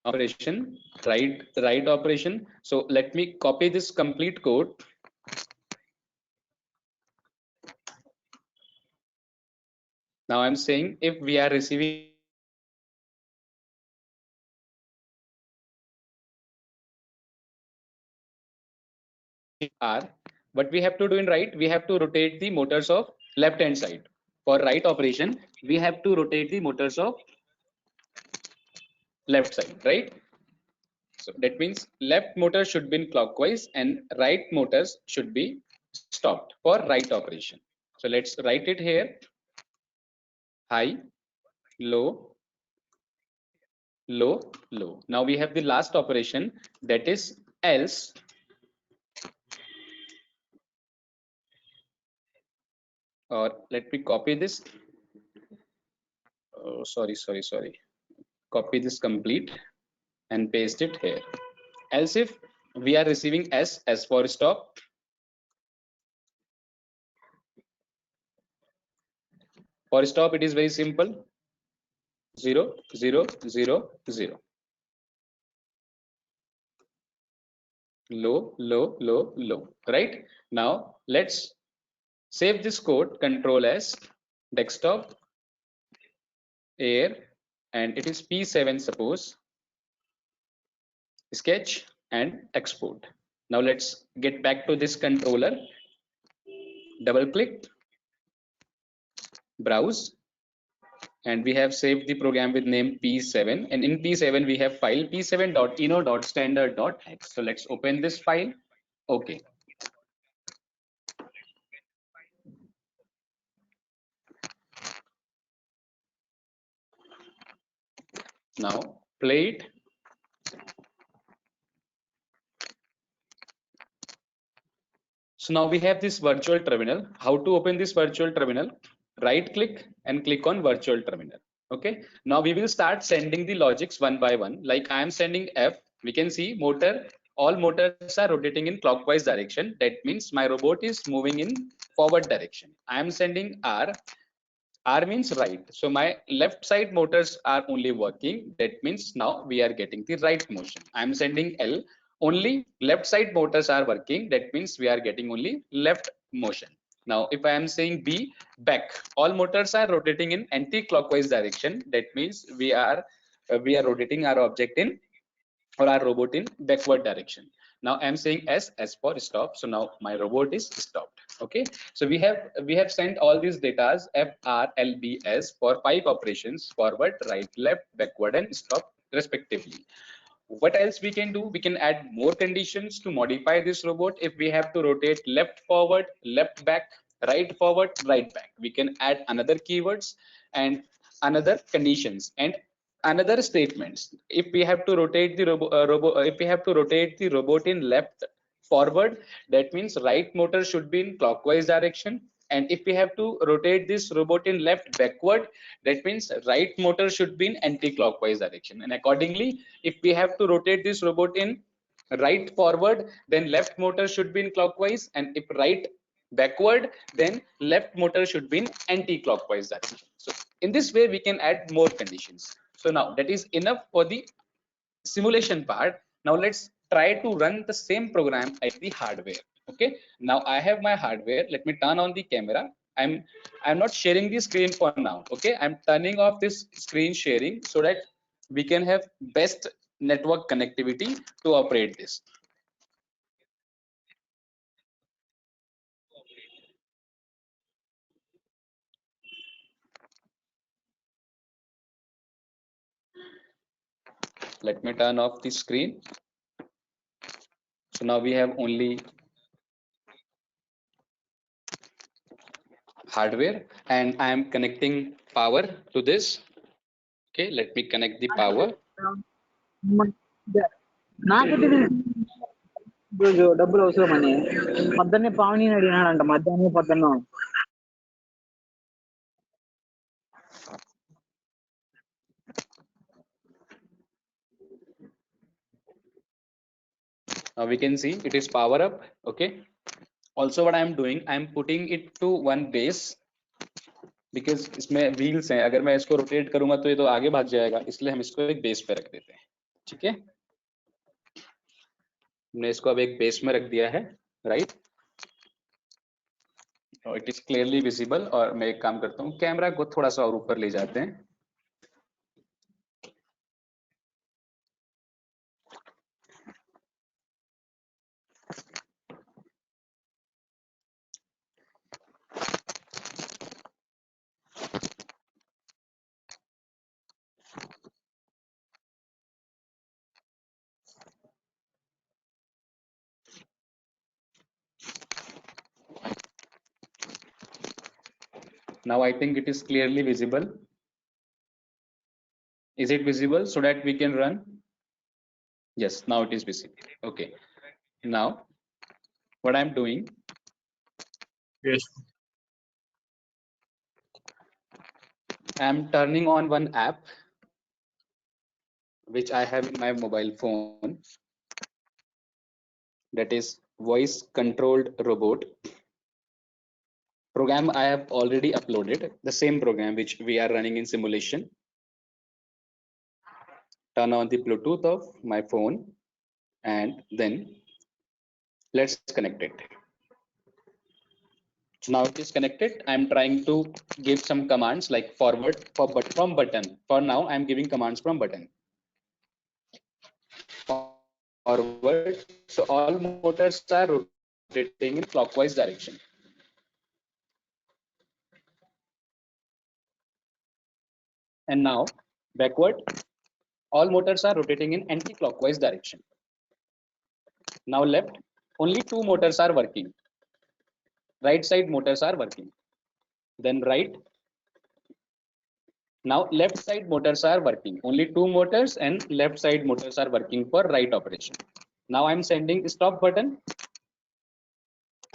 operation, right operation. So let me copy this complete code. Now I'm saying if we are receiving R, what we have to do in right, we have to rotate the motors of left hand side. For right operation, we have to rotate the motors of left side, right? So that means left motor should be in clockwise and right motors should be stopped for right operation. So let's write it here. High, low, low, low. Now we have the last operation, that is else. Or let me copy this. Oh, sorry. Copy this complete and paste it here. Else if we are receiving S for stop. For stop, it is very simple. 0, 0, 0, 0. Low, low, low, low. Right? Now let's save this code. Control S, desktop, air, and it is P7 suppose. Sketch and export. Now let's get back to this controller. Double click, browse, and we have saved the program with name P7, and in P7 we have file p7.eno.standard.x. So let's open this file. Okay, now play it. So now we have this virtual terminal. How to open this virtual terminal? Right click and click on virtual terminal. Okay. Now we will start sending the logics one by one. Like I am sending F, we can see motor, all motors are rotating in clockwise direction. That means my robot is moving in forward direction. I am sending R. R means right. So my left side motors are only working. That means now we are getting the right motion. I am sending L. Only left side motors are working. That means we are getting only left motion. Now, if I am saying B, back, all motors are rotating in anti-clockwise direction. That means we are rotating our object in, or our robot in, backward direction. Now I'm saying S for stop. So now my robot is stopped. Okay. So we have sent all these datas F, R, L, B, S for 5 operations: forward, right, left, backward, and stop respectively. What else we can do? We can add more conditions to modify this robot. If we have to rotate left forward, left back, right forward, right back, we can add another keywords and another conditions and another statements. If we have to rotate the if we have to rotate the robot in left forward, that means right motor should be in clockwise direction. And if we have to rotate this robot in left backward, that means right motor should be in anti-clockwise direction. And accordingly, if we have to rotate this robot in right forward, then left motor should be in clockwise, and if right backward, then left motor should be in anti-clockwise direction. So in this way we can add more conditions. So now that is enough for the simulation part. Now let's try to run the same program at the hardware. Okay, now I have my hardware. Let me turn on the camera. I'm not sharing the screen for now. Okay, I'm turning off this screen sharing so that we can have best network connectivity to operate this. Let me turn off the screen. So now we have only hardware, and I am connecting power to this. Okay, let me connect the power. నాకైతే రోజు డబ్బులు అవసరమని పొద్దున్నే పావని అడిగినాడంట మధ్యాహ్నం పొద్దున్న. Now we can see it is power up. Okay, also what I am doing, I am putting it to one base because इसमें wheels हैं. अगर मैं इसको रोटेट करूंगा तो ये तो आगे भाग जाएगा, इसलिए हम इसको एक बेस पे रख देते हैं. ठीक है, हमने इसको अब एक बेस में रख दिया है. Right, it is clearly visible. और मैं एक काम करता हूँ, कैमरा को थोड़ा सा और ऊपर ले जाते हैं. Now I think it is clearly visible. Is it visible so that we can run? Yes, now it is visible. Okay, now what I'm doing, Yes. I'm turning on one app which I have in my mobile phone, that is voice controlled robot. Program I have already uploaded, the same program which we are running in simulation. Turn on the Bluetooth of my phone and then let's connect it. So now it is connected. I'm trying to give some commands like forward from button. For now I'm giving commands from button. Forward, so all motors are rotating in clockwise direction. And now backward, all motors are rotating in anti-clockwise direction. Now left, only 2 motors are working. Right side motors are working. Then right, now left side motors are working. Only 2 motors and left side motors are working for right operation. Now I'm sending stop button.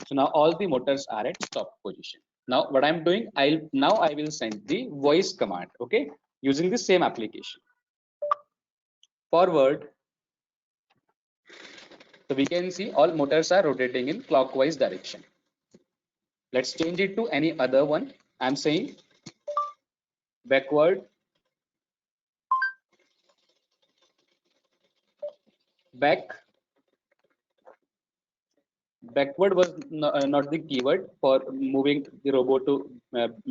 So now all the motors are at stop position. Now what I'm doing, I will send the voice command, okay, using the same application. Forward. So we can see all motors are rotating in clockwise direction. Let's change it to any other one. I'm saying backward, backward was not the keyword for moving the robot to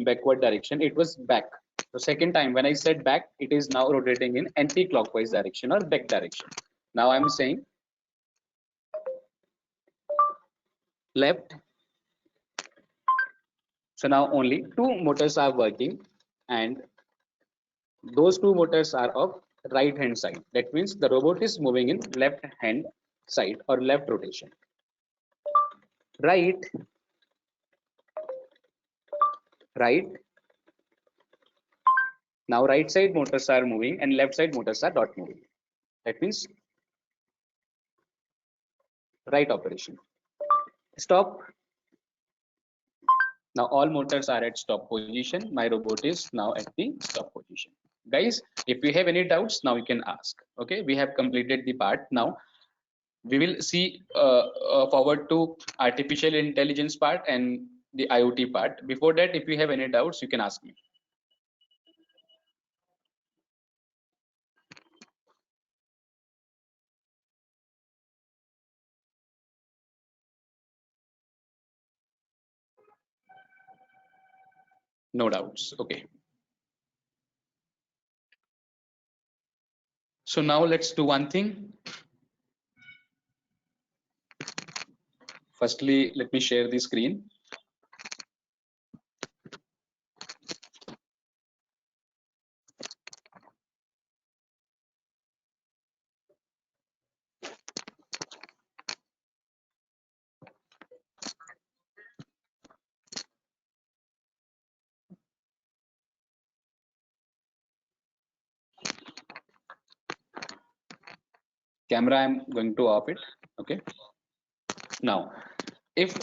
backward direction. It was back. So second time when I said back, it is now rotating in anti-clockwise direction or back direction. Now I'm saying left. So now only two motors are working, and those two motors are of right hand side. That means the robot is moving in left hand side or left rotation. Right. Now right side motors are moving and left side motors are not moving. That means right operation. Stop. Now all motors are at stop position. My robot is now at the stop position. Guys, if you have any doubts, now you can ask. Okay, we have completed the part. Now we will see forward to artificial intelligence part and the IoT part. Before that, if you have any doubts, you can ask me. No doubts. Okay. So now let's do one thing. Firstly, let me share the screen. Camera, I'm going to off it. Okay. Now, if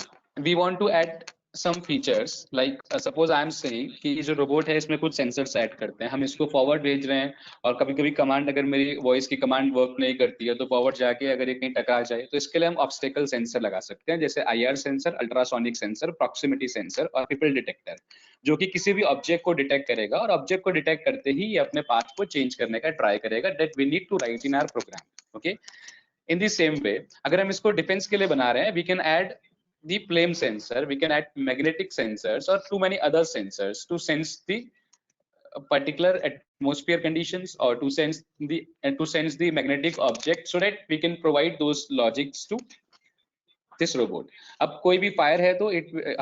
we want to add some features, like suppose I am saying कि जो robot है इसमें कुछ sensors add करते हैं, हम इसको forward भेज रहे हैं और कभी-कभी command अगर मेरी voice की command work नहीं करती है तो forward जाके अगर ये कहीं टकरा जाए तो इसके लिए हम obstacle sensor लगा सकते हैं, जैसे IR sensor, ultrasonic sensor, proximity sensor और people detector, जो कि किसी भी object को detect करेगा और object को detect करते ही ये अपने path को change करने का try करेगा. That we need to write in our program. Okay. In the same way, अगर हम इसको defense के लिए बना रहे हैं, we can add the flame sensor, we can add magnetic sensors or too many other sensors to sense the particular atmosphere conditions or to sense the magnetic object, so that we can provide those logics to this robot. अब कोई भी fire है तो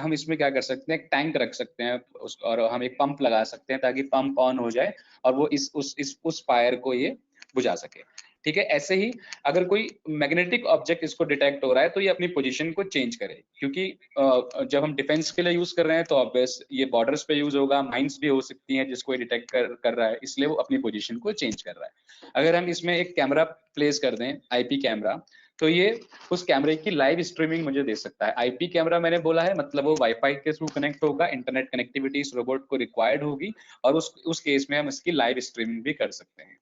हम इसमें क्या कर सकते हैं, एक टैंक रख सकते हैं और हम एक पंप लगा सकते हैं ताकि पंप ऑन हो जाए और वो उस फायर को ये बुझा सके. ठीक है. ऐसे ही अगर कोई मैग्नेटिक ऑब्जेक्ट इसको डिटेक्ट हो रहा है तो ये अपनी पोजीशन को चेंज करे, क्योंकि जब हम डिफेंस के लिए यूज कर रहे हैं तो ऑब्वियस ये बॉर्डर्स पे यूज होगा, माइंस भी हो सकती हैं जिसको ये डिटेक्ट कर रहा है, इसलिए वो अपनी पोजीशन को चेंज कर रहा है. अगर हम इसमें एक कैमरा प्लेस कर दें, आईपी कैमरा, तो ये उस कैमरे की लाइव स्ट्रीमिंग मुझे दे सकता है. आईपी कैमरा मैंने बोला है मतलब वो वाईफाई के थ्रू कनेक्ट होगा, इंटरनेट कनेक्टिविटी इस रोबोट को रिक्वायर्ड होगी और उस केस में हम इसकी लाइव स्ट्रीमिंग भी कर सकते हैं.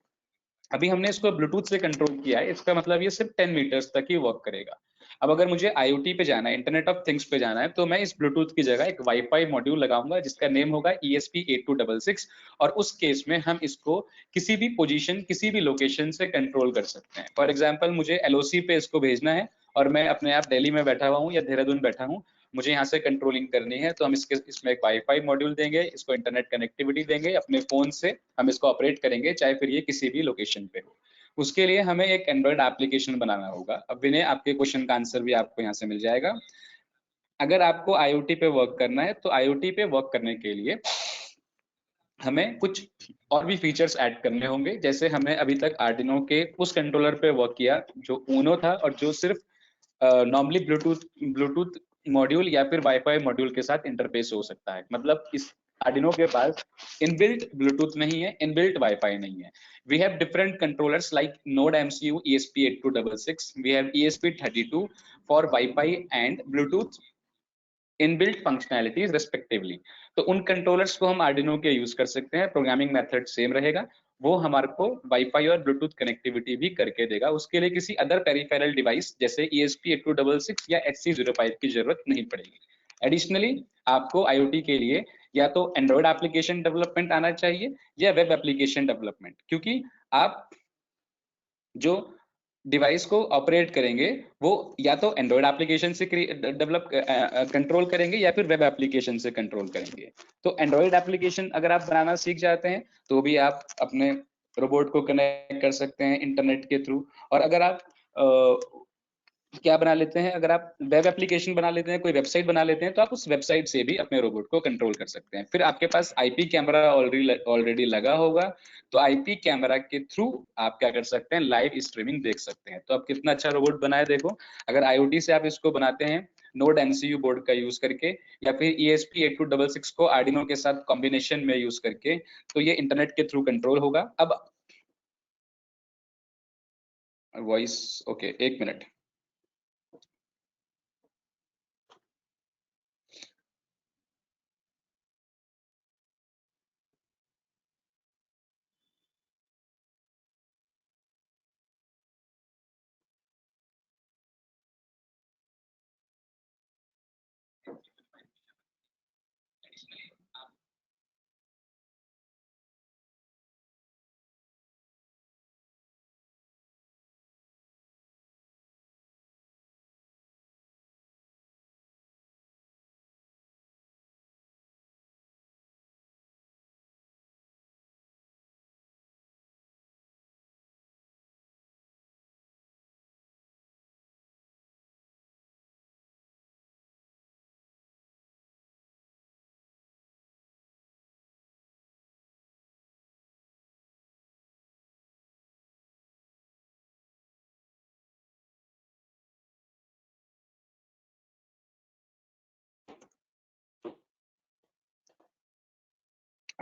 अभी हमने इसको ब्लूटूथ से कंट्रोल किया है, इसका मतलब ये सिर्फ 10 मीटर्स तक ही वर्क करेगा. अब अगर मुझे IoT पे जाना है, इंटरनेट ऑफ थिंग्स पे जाना है, तो मैं इस ब्लूटूथ की जगह एक वाईफाई मॉड्यूल लगाऊंगा जिसका नेम होगा ESP8266 और उस केस में हम इसको किसी भी पोजीशन, किसी भी लोकेशन से कंट्रोल कर सकते हैं. फॉर एग्जांपल मुझे LOC पे इसको भेजना है और मैं अपने आप दिल्ली में बैठा हुआ हूँ या देहरादून बैठा हूँ, मुझे यहाँ से कंट्रोलिंग करनी है, तो हम इसमें एक वाईफाई मॉड्यूल देंगे, इसको इंटरनेट कनेक्टिविटी देंगे, अपने फोन से हम इसको ऑपरेट करेंगे चाहे फिर ये किसी भी लोकेशन पे हो. उसके लिए हमें एक एंड्रॉइड एप्लीकेशन बनाना होगा. अब विनय, आपके क्वेश्चन का आंसर भी आपको यहाँ से मिल जाएगा. अगर आपको IoT पे वर्क करना है तो IoT पे वर्क करने के लिए हमें कुछ और भी फीचर्स ऐड करने होंगे. जैसे हमने अभी तक आर्डिनो के उस कंट्रोलर पे वर्क किया जो ऊनो था और जो सिर्फ नॉर्मली ब्लूटूथ मॉड्यूल या फिर वाईफाई मॉड्यूल के साथ इंटरफेस हो सकता है. मतलब इस आर्डिनो के पास इनबिल्ट ब्लूटूथ नहीं है, इनबिल्ट वाईफाई नहीं है. We have different controllers like Node MCU ESP8266. We have ESP32 for Wi-Fi and Bluetooth. Inbuilt functionalities respectively. तो उन कंट्रोलर्स को हम आर्डिनो के यूज कर सकते हैं, प्रोग्रामिंग मेथड सेम रहेगा, वो हमारे को वाईफाई और ब्लूटूथ कनेक्टिविटी भी करके देगा। उसके लिए किसी अदर पेरिफेरल डिवाइस जैसे ESP8266 या HC05 की जरूरत नहीं पड़ेगी। एडिशनली आपको IoT के लिए या तो एंड्रॉयड एप्लीकेशन डेवलपमेंट आना चाहिए या वेब एप्लीकेशन डेवलपमेंट, क्योंकि आप जो डिवाइस को ऑपरेट करेंगे वो या तो एंड्रॉयड एप्लीकेशन से डेवलप कंट्रोल करेंगे या फिर वेब एप्लीकेशन से कंट्रोल करेंगे। तो एंड्रॉयड एप्लीकेशन अगर आप बनाना सीख जाते हैं तो भी आप अपने रोबोट को कनेक्ट कर सकते हैं इंटरनेट के थ्रू। और अगर आप क्या बना लेते हैं, अगर आप वेब एप्लीकेशन बना लेते हैं, कोई वेबसाइट बना लेते हैं, तो आप उस वेबसाइट से भी अपने रोबोट को कंट्रोल कर सकते हैं। फिर आपके पास IP कैमरा ऑलरेडी लगा होगा, तो IP कैमरा के थ्रू आप क्या कर सकते हैं, लाइव स्ट्रीमिंग देख सकते हैं। तो आप कितना अच्छा रोबोट बनाए देखो। अगर IoT से आप इसको बनाते हैं नोड MCU बोर्ड का यूज करके या फिर ESP8266 को आर्डिनो के साथ कॉम्बिनेशन में यूज करके, तो ये इंटरनेट के थ्रू कंट्रोल होगा। अब voice okay, 1 minute.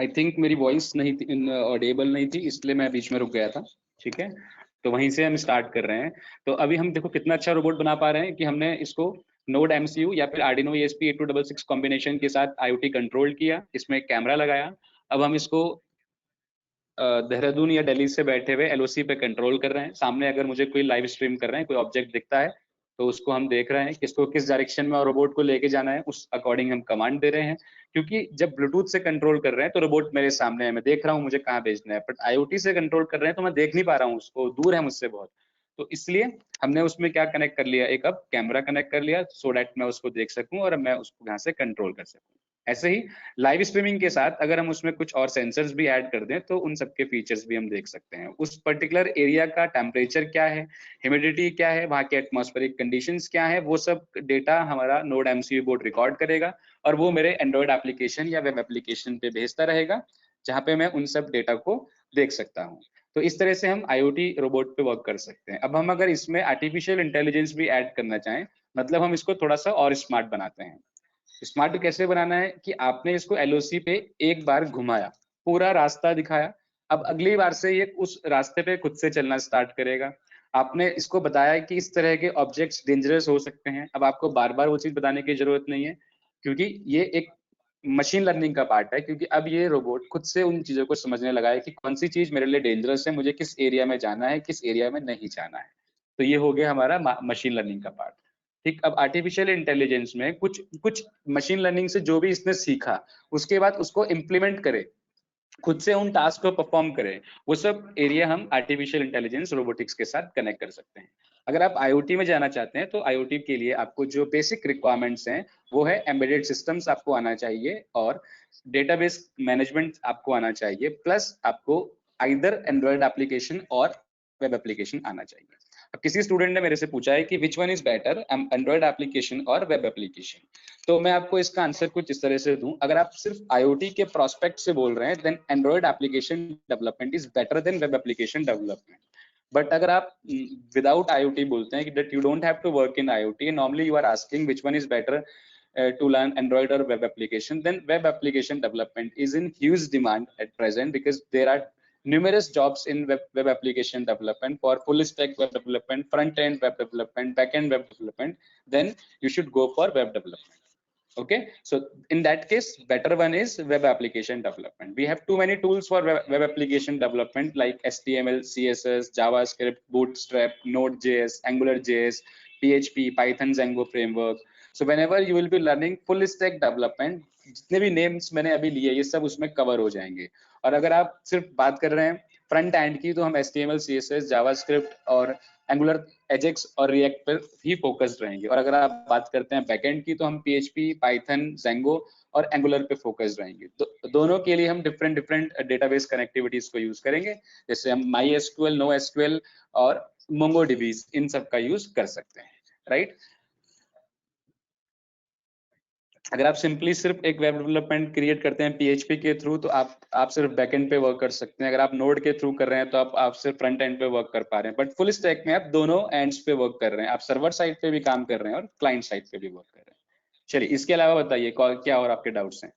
I think मेरी वॉइस नहीं थी, ऑडिबल नहीं थी, इसलिए मैं बीच में रुक गया था। ठीक है, तो वहीं से हम स्टार्ट कर रहे हैं। तो अभी हम देखो कितना अच्छा रोबोट बना पा रहे हैं कि हमने इसको नोड MCU या फिर आर्डिनो ESP8266 कॉम्बिनेशन के साथ IoT कंट्रोल किया, इसमें कैमरा लगाया। अब हम इसको देहरादून या दिल्ली से बैठे हुए LOC पे कंट्रोल कर रहे हैं। सामने अगर मुझे कोई लाइव स्ट्रीम कर रहे हैं, कोई ऑब्जेक्ट दिखता है, तो उसको हम देख रहे हैं किसको किस डायरेक्शन में और रोबोट को लेके जाना है, उस अकॉर्डिंग हम कमांड दे रहे हैं। क्योंकि जब ब्लूटूथ से कंट्रोल कर रहे हैं तो रोबोट मेरे सामने है, मैं देख रहा हूँ मुझे कहाँ भेजना है। बट IoT से कंट्रोल कर रहे हैं तो मैं देख नहीं पा रहा हूँ उसको, दूर है मुझसे बहुत। तो इसलिए हमने उसमें क्या कनेक्ट कर लिया, एक अब कैमरा कनेक्ट कर लिया, सो दैट मैं उसको देख सकूं और मैं उसको यहाँ से कंट्रोल कर सकूं। ऐसे ही लाइव स्ट्रीमिंग के साथ अगर हम उसमें कुछ और सेंसर्स भी ऐड कर दें तो उन सबके फीचर्स भी हम देख सकते हैं। उस पर्टिकुलर एरिया का टेम्परेचर क्या है, ह्यूमिडिटी क्या है, वहाँ के एटमॉस्फेरिक कंडीशंस क्या है, वो सब डेटा हमारा नोड MCU बोर्ड रिकॉर्ड करेगा और वो मेरे एंड्रॉयड एप्लीकेशन या वेब एप्लीकेशन पे भेजता रहेगा, जहाँ पे मैं उन सब डेटा को देख सकता हूँ। तो इस तरह से हम IoT रोबोट पे वर्क कर सकते हैं। अब हम अगर इसमें आर्टिफिशियल इंटेलिजेंस भी ऐड करना चाहें, मतलब हम इसको थोड़ा सा और स्मार्ट बनाते हैं। स्मार्ट कैसे बनाना है कि आपने इसको LOC पे एक बार घुमाया, पूरा रास्ता दिखाया, अब अगली बार से ये उस रास्ते पे खुद से चलना स्टार्ट करेगा। आपने इसको बताया कि इस तरह के ऑब्जेक्ट्स डेंजरस हो सकते हैं, अब आपको बार बार वो चीज बताने की जरूरत नहीं है, क्योंकि ये एक मशीन लर्निंग का पार्ट है। क्योंकि अब ये रोबोट खुद से उन चीजों को समझने लगा है कि कौन सी चीज मेरे लिए डेंजरस है, मुझे किस एरिया में जाना है, किस एरिया में नहीं जाना है। तो ये हो गया हमारा मशीन लर्निंग का पार्ट। ठीक, अब आर्टिफिशियल इंटेलिजेंस में कुछ कुछ मशीन लर्निंग से जो भी इसने सीखा उसके बाद उसको इम्प्लीमेंट करे, खुद से उन टास्क को परफॉर्म करे, वो सब एरिया हम आर्टिफिशियल इंटेलिजेंस रोबोटिक्स के साथ कनेक्ट कर सकते हैं। अगर आप IoT में जाना चाहते हैं तो IoT के लिए आपको जो बेसिक रिक्वायरमेंट्स हैं वो है एम्बेडेड सिस्टम्स आपको आना चाहिए और डेटाबेस मैनेजमेंट आपको आना चाहिए, प्लस आपको आइदर एंड्रॉयड एप्लीकेशन और वेब एप्लीकेशन आना चाहिए। अब किसी स्टूडेंट ने मेरे से पूछा है कि विच one is better, Android application और वेब एप्लीकेशन। तो मैं आपको इसका आंसर कुछ इस तरह से दूं, अगर आप सिर्फ IoT के प्रोस्पेक्ट से बोल रहे हैं then android application development is better than web application development. But अगर आप विदाउट IoT बोलते हैं कि that you don't have to work in IoT, normally you are asking which one is better to learn Android or web application, then web application development is in huge demand at present because there are numerous jobs in web application development for full stack web development, front end web development, back end web development. Then you should go for web development. Okay, so in that case, better one is web application development. We have too many tools for web application development like HTML, CSS, JavaScript, Bootstrap, Node.js, AngularJS, PHP, Python, Django framework. So whenever you will be learning full stack development, जितने भी names मैंने अभी लिए ये सब उसमें cover हो जाएंगे. और अगर आप सिर्फ बात कर रहे हैं फ्रंट एंड की तो हम HTML, CSS, JavaScript और Angular, Ajax और React पर ही फोकस्ड रहेंगे. और अगर आप बात करते हैं बैकएंड की तो हम PHP, Python, Django और Angular पे फोकस्ड रहेंगे. दोनों के लिए हम डिफरेंट डेटाबेस कनेक्टिविटीज को यूज करेंगे, जैसे हम MySQL, NoSQL और MongoDB इन सब का यूज कर सकते हैं, राइट. अगर आप सिंपली सिर्फ एक वेब डेवलपमेंट क्रिएट करते हैं PHP के थ्रू तो आप सिर्फ बैकएंड पे वर्क कर सकते हैं. अगर आप नोड के थ्रू कर रहे हैं तो आप सिर्फ फ्रंट एंड पे वर्क कर पा रहे हैं. बट फुल स्टैक में आप दोनों एंड्स पे वर्क कर रहे हैं. आप सर्वर साइड पे भी काम कर रहे हैं और क्लाइंट साइड पे भी वर्क कर रहे हैं. चलिए इसके अलावा बताइए क्या और आपके डाउट्स हैं.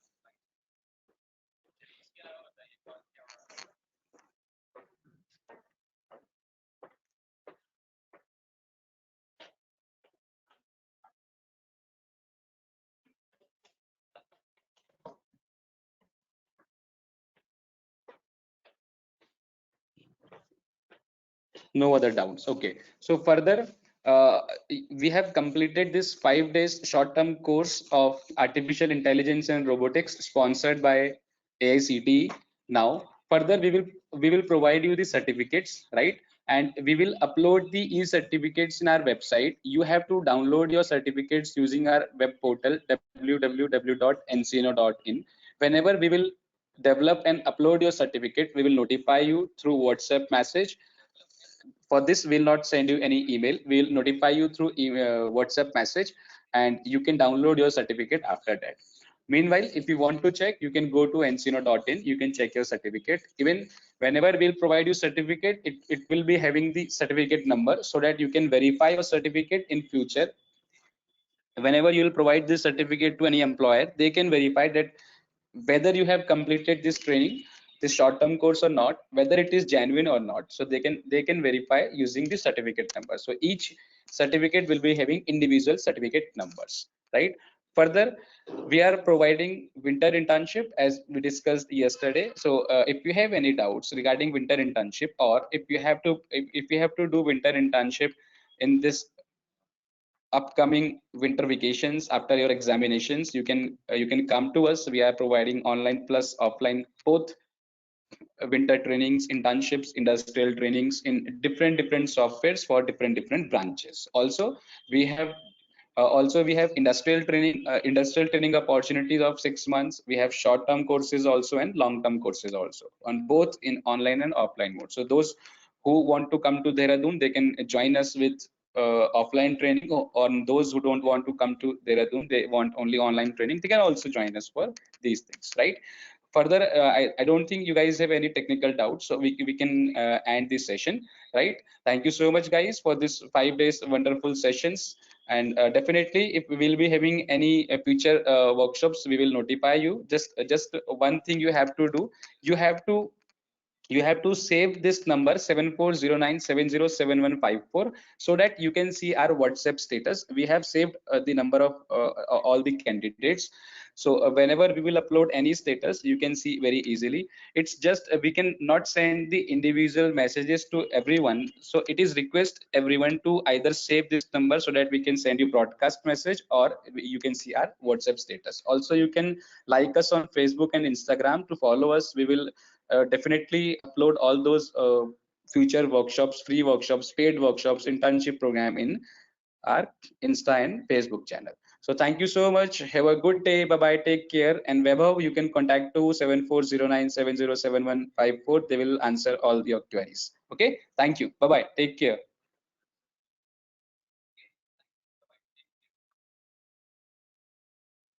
No other doubts. Okay, so further we have completed this 5 days short-term course of artificial intelligence and robotics sponsored by AICTE. Now further we will provide you the certificates, right, and we will upload the e-certificates in our website. You have to download your certificates using our web portal www.ncino.in. Whenever we will develop and upload your certificate, we will notify you through WhatsApp message. For this, we'll not send you any email. We'll notify you through WhatsApp message, and you can download your certificate after that. Meanwhile, if you want to check, you can go to ncino.in. You can check your certificate. Even whenever we'll provide you certificate, it will be having the certificate number so that you can verify your certificate in future. Whenever you will provide this certificate to any employer, they can verify that whether you have completed this training, this short-term course or not, whether it is genuine or not. So they can verify using the certificate number. So each certificate will be having individual certificate numbers, right? Further, we are providing winter internship as we discussed yesterday. So if you have any doubts regarding winter internship, or if you have to do winter internship in this upcoming winter vacations after your examinations, you can come to us. We are providing online plus offline both winter trainings, internships, industrial trainings in different softwares for different branches. Also we have industrial training opportunities of 6 months. We have short-term courses also and long-term courses also on both in online and offline mode. So those who want to come to Dehradun, they can join us with offline training, or those who don't want to come to Dehradun, they want only online training, they can also join us for these things, right? Further, I don't think you guys have any technical doubts, so we can end this session, right? Thank you so much, guys, for this 5 days wonderful sessions. And definitely, if we will be having any future workshops, we will notify you. Just one thing you have to do, you have to save this number 7409707154 so that you can see our WhatsApp status. We have saved the number of all the candidates. So whenever we will upload any status, you can see very easily. It's just we can not send the individual messages to everyone. So it is request everyone to either save this number so that we can send you broadcast message, or you can see our WhatsApp status. Also, you can like us on Facebook and Instagram to follow us. We will definitely upload all those future workshops, free workshops, paid workshops, internship program in our Insta and Facebook channel. So thank you so much. Have a good day. Bye bye. Take care. And Vaibhav, you can contact to 7409707154. They will answer all your queries. Okay. Thank you. Bye bye. Take care.